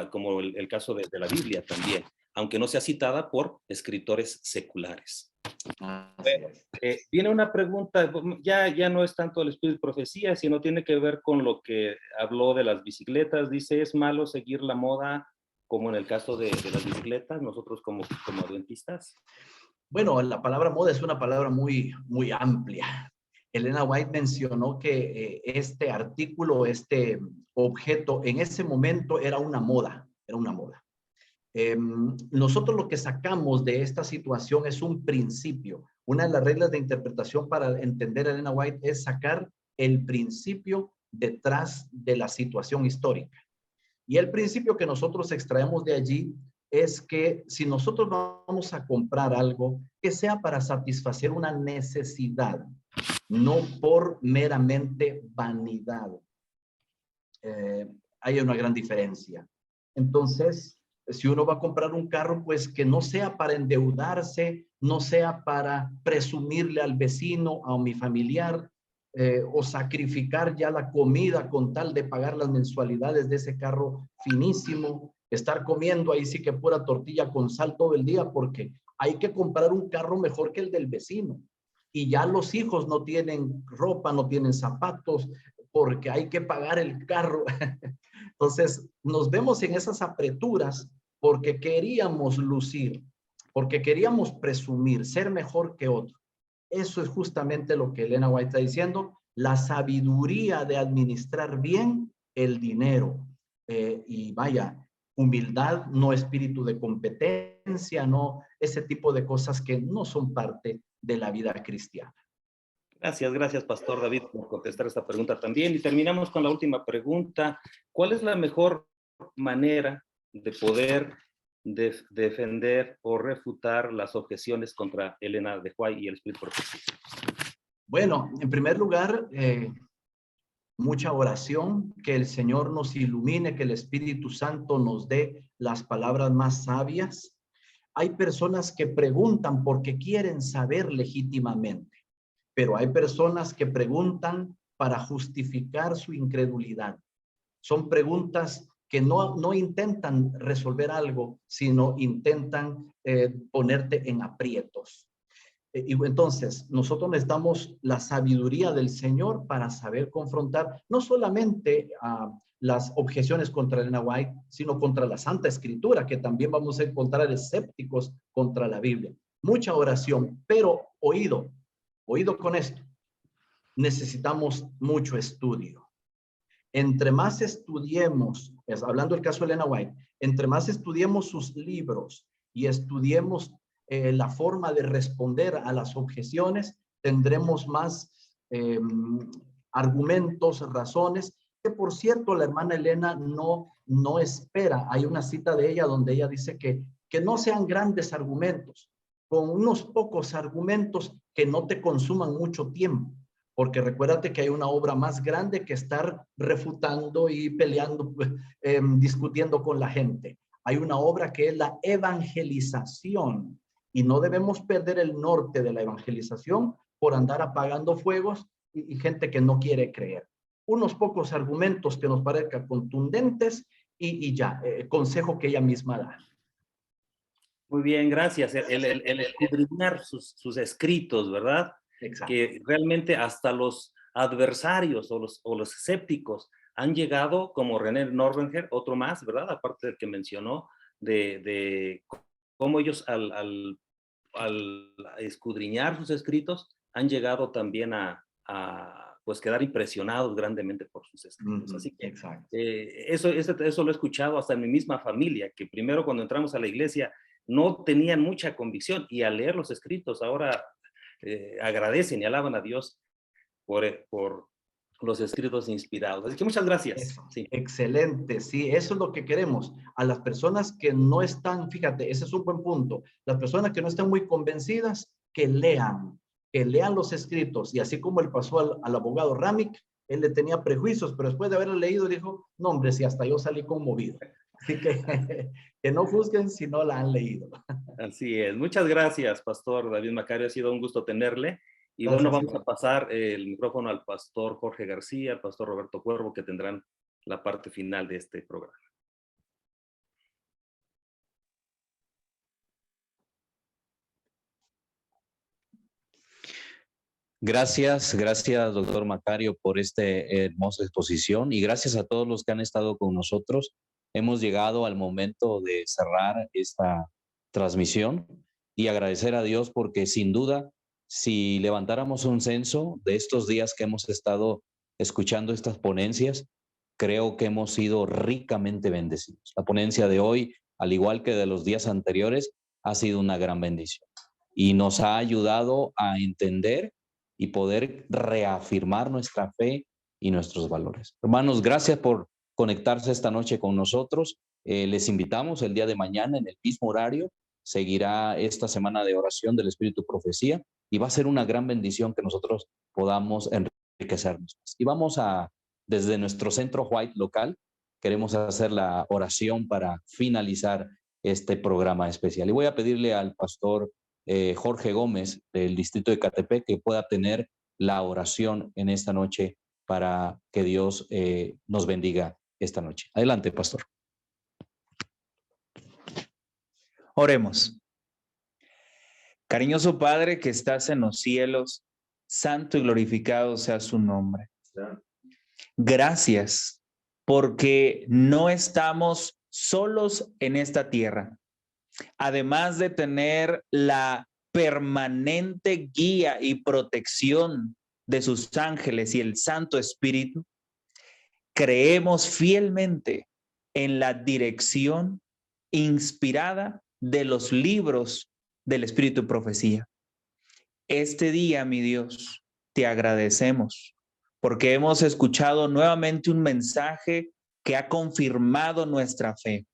Speaker 10: el caso de la Biblia también, aunque no sea citada por escritores seculares. Viene una pregunta, ya no es tanto el espíritu de profecía, sino tiene que ver con lo que habló de las bicicletas. Dice, ¿es malo seguir la moda como en el caso de las bicicletas, nosotros como adventistas?
Speaker 9: Bueno, la palabra moda es una palabra muy amplia. Elena White mencionó que este artículo, este objeto, en ese momento era una moda, nosotros lo que sacamos de esta situación es un principio. Una de las reglas de interpretación para entender a Elena White es sacar el principio detrás de la situación histórica. Y el principio que nosotros extraemos de allí es que si nosotros vamos a comprar algo, que sea para satisfacer una necesidad, no por meramente vanidad. Hay una gran diferencia. Entonces, si uno va a comprar un carro, pues que no sea para endeudarse, no sea para presumirle al vecino, a mi familiar, o sacrificar ya la comida con tal de pagar las mensualidades de ese carro finísimo, estar comiendo ahí sí que pura tortilla con sal todo el día, porque hay que comprar un carro mejor que el del vecino. Y ya los hijos no tienen ropa, no tienen zapatos, porque hay que pagar el carro. Entonces, nos vemos en esas apreturas porque queríamos lucir, porque queríamos presumir, ser mejor que otro. Eso es justamente lo que Elena White está diciendo, la sabiduría de administrar bien el dinero. Y vaya, humildad, no espíritu de competencia, no ese tipo de cosas que no son parte de la vida cristiana.
Speaker 10: Gracias, Pastor David, por contestar esta pregunta también. Y terminamos con la última pregunta. ¿Cuál es la mejor manera de poder defender o refutar las objeciones contra Elena de White y el espíritu profético?
Speaker 9: Bueno, en primer lugar, mucha oración, que el Señor nos ilumine, que el Espíritu Santo nos dé las palabras más sabias. Hay personas que preguntan porque quieren saber legítimamente, pero hay personas que preguntan para justificar su incredulidad. Son preguntas que no intentan resolver algo, sino intentan ponerte en aprietos. Y entonces, nosotros necesitamos la sabiduría del Señor para saber confrontar no solamente las objeciones contra Elena White, sino contra la Santa Escritura, que también vamos a encontrar escépticos contra la Biblia. Mucha oración, pero oído con esto. Necesitamos mucho estudio. Entre más estudiemos, hablando del caso de Elena White, entre más estudiemos sus libros y estudiemos la forma de responder a las objeciones, tendremos más argumentos, razones, que por cierto la hermana Elena no espera. Hay una cita de ella donde ella dice que no sean grandes argumentos, con unos pocos argumentos que no te consuman mucho tiempo, porque recuérdate que hay una obra más grande que estar refutando y peleando, discutiendo con la gente. Hay una obra que es la evangelización. Y no debemos perder el norte de la evangelización por andar apagando fuegos y gente que no quiere creer. Unos pocos argumentos que nos parezcan contundentes y ya, consejo que ella misma da.
Speaker 10: Muy bien, gracias. El escudriñar sus escritos, ¿verdad?
Speaker 9: Exacto.
Speaker 10: Que realmente hasta los adversarios o los escépticos han llegado, como René Norwenger, otro más, ¿verdad? Aparte del que mencionó, de cómo ellos al escudriñar sus escritos han llegado también a pues quedar impresionados grandemente por sus escritos. Así que eso lo he escuchado hasta en mi misma familia, que primero cuando entramos a la iglesia no tenían mucha convicción y al leer los escritos ahora agradecen y alaban a Dios por los escritos inspirados. Así que muchas gracias.
Speaker 9: Eso,
Speaker 10: Sí.
Speaker 9: excelente, sí, eso es lo que queremos. A las personas que no están, fíjate, ese es un buen punto, las personas que no están muy convencidas, que lean los escritos, y así como le pasó al abogado Ramick, él le tenía prejuicios, pero después de haberlo leído dijo, no hombre, si hasta yo salí conmovido. Así que que no juzguen si no la han leído.
Speaker 10: Así es. Muchas gracias, Pastor David Macario. Ha sido un gusto tenerle. Y
Speaker 9: Gracias,
Speaker 10: bueno, vamos a pasar el micrófono al Pastor Jorge García, al Pastor Roberto Cuervo, que tendrán la parte final de este programa.
Speaker 2: Gracias, doctor Macario, por esta hermosa exposición y gracias a todos los que han estado con nosotros. Hemos llegado al momento de cerrar esta transmisión y agradecer a Dios porque sin duda, si levantáramos un censo de estos días que hemos estado escuchando estas ponencias, creo que hemos sido ricamente bendecidos. La ponencia de hoy, al igual que de los días anteriores, ha sido una gran bendición y nos ha ayudado a entender y poder reafirmar nuestra fe y nuestros valores. Hermanos, gracias por conectarse esta noche con nosotros. Les invitamos el día de mañana en el mismo horario. Seguirá esta semana de oración del Espíritu Profecía y va a ser una gran bendición que nosotros podamos enriquecernos. Y vamos a, desde nuestro centro White local, queremos hacer la oración para finalizar este programa especial. Y voy a pedirle al pastor Jorge Gómez del distrito de Catepec que pueda tener la oración en esta noche para que Dios nos bendiga esta noche. Adelante, pastor.
Speaker 11: Oremos. Cariñoso Padre que estás en los cielos, santo y glorificado sea su nombre. Gracias porque no estamos solos en esta tierra. Además de tener la permanente guía y protección de sus ángeles y el Santo Espíritu, creemos fielmente en la dirección inspirada de los libros del Espíritu de Profecía. Este día, mi Dios, te agradecemos porque hemos escuchado nuevamente un mensaje que ha confirmado nuestra fe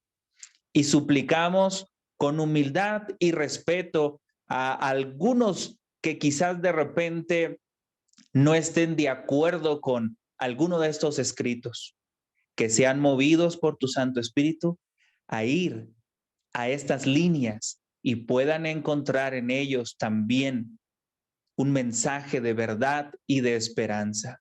Speaker 11: y suplicamos con humildad y respeto a algunos que quizás de repente no estén de acuerdo con alguno de estos escritos, que sean movidos por tu Santo Espíritu a ir a estas líneas y puedan encontrar en ellos también un mensaje de verdad y de esperanza.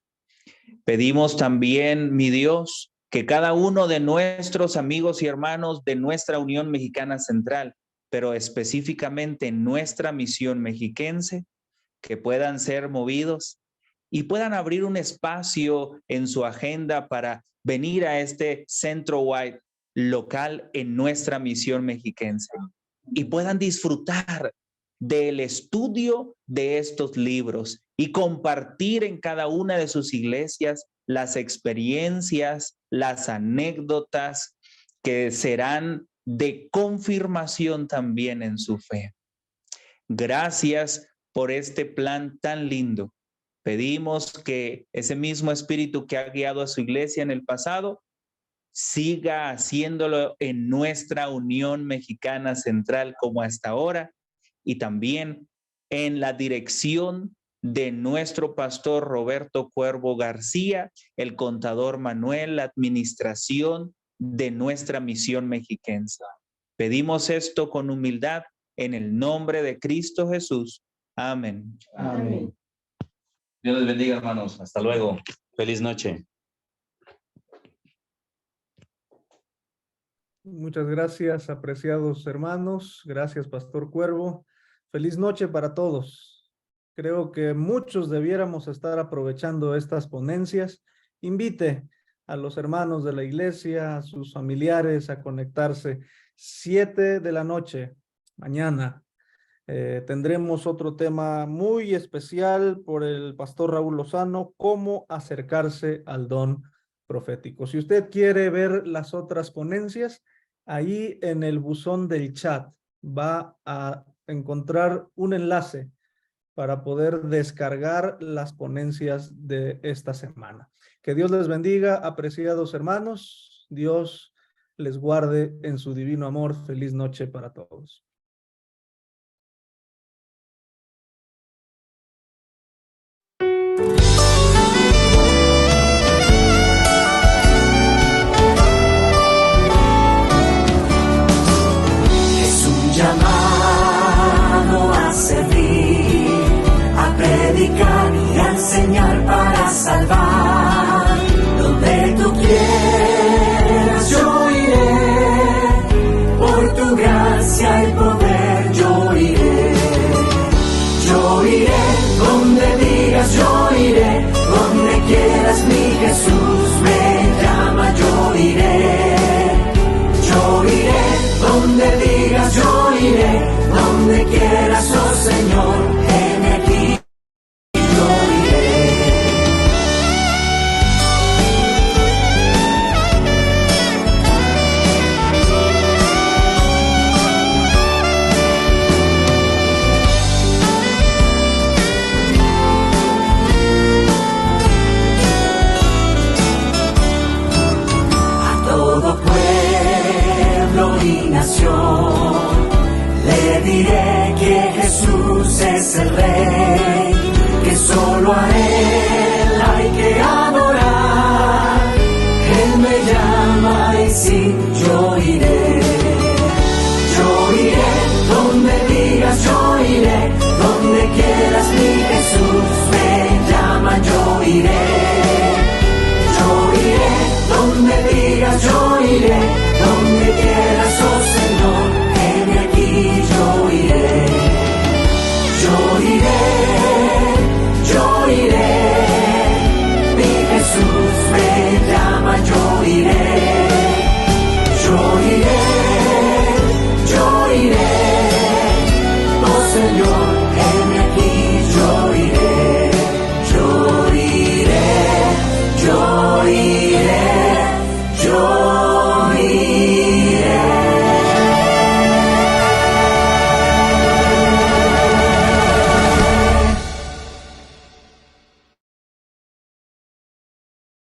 Speaker 11: Pedimos también, mi Dios, que cada uno de nuestros amigos y hermanos de nuestra Unión Mexicana Central, pero específicamente en nuestra misión mexiquense, que puedan ser movidos y puedan abrir un espacio en su agenda para venir a este centro White local en nuestra misión mexiquense y puedan disfrutar del estudio de estos libros y compartir en cada una de sus iglesias las experiencias, las anécdotas que serán de confirmación también en su fe. Gracias por este plan tan lindo. Pedimos que ese mismo espíritu que ha guiado a su iglesia en el pasado siga haciéndolo en nuestra Unión Mexicana Central como hasta ahora y también en la dirección de nuestro pastor Roberto Cuervo García, el contador Manuel, la administración de nuestra misión mexiquense. Pedimos esto con humildad en el nombre de Cristo Jesús. Amén.
Speaker 2: Amén. Dios les bendiga, hermanos. Hasta luego. Feliz noche.
Speaker 7: Muchas gracias, apreciados hermanos. Gracias, Pastor Cuervo. Feliz noche para todos. Creo que muchos debiéramos estar aprovechando estas ponencias. Invite a los hermanos de la iglesia, a sus familiares a conectarse. 7 de la noche, mañana. Tendremos otro tema muy especial por el pastor Raúl Lozano, cómo acercarse al don profético. Si usted quiere ver las otras ponencias, ahí en el buzón del chat va a encontrar un enlace para poder descargar las ponencias de esta semana. Que Dios les bendiga, apreciados hermanos. Dios les guarde en su divino amor. Feliz noche para todos.
Speaker 5: Es un llamado a servir, a predicar y a enseñar para salvar. Donde tú quieras yo iré, por tu gracia y poder yo iré. Yo iré donde digas, yo iré donde quieras, mi Jesús me llama, yo iré. Yo iré donde digas, yo iré donde quieras, oh Señor, heme aquí, yo iré. A todo pueblo y nación le diré que Jesús es el Rey, que solo a Él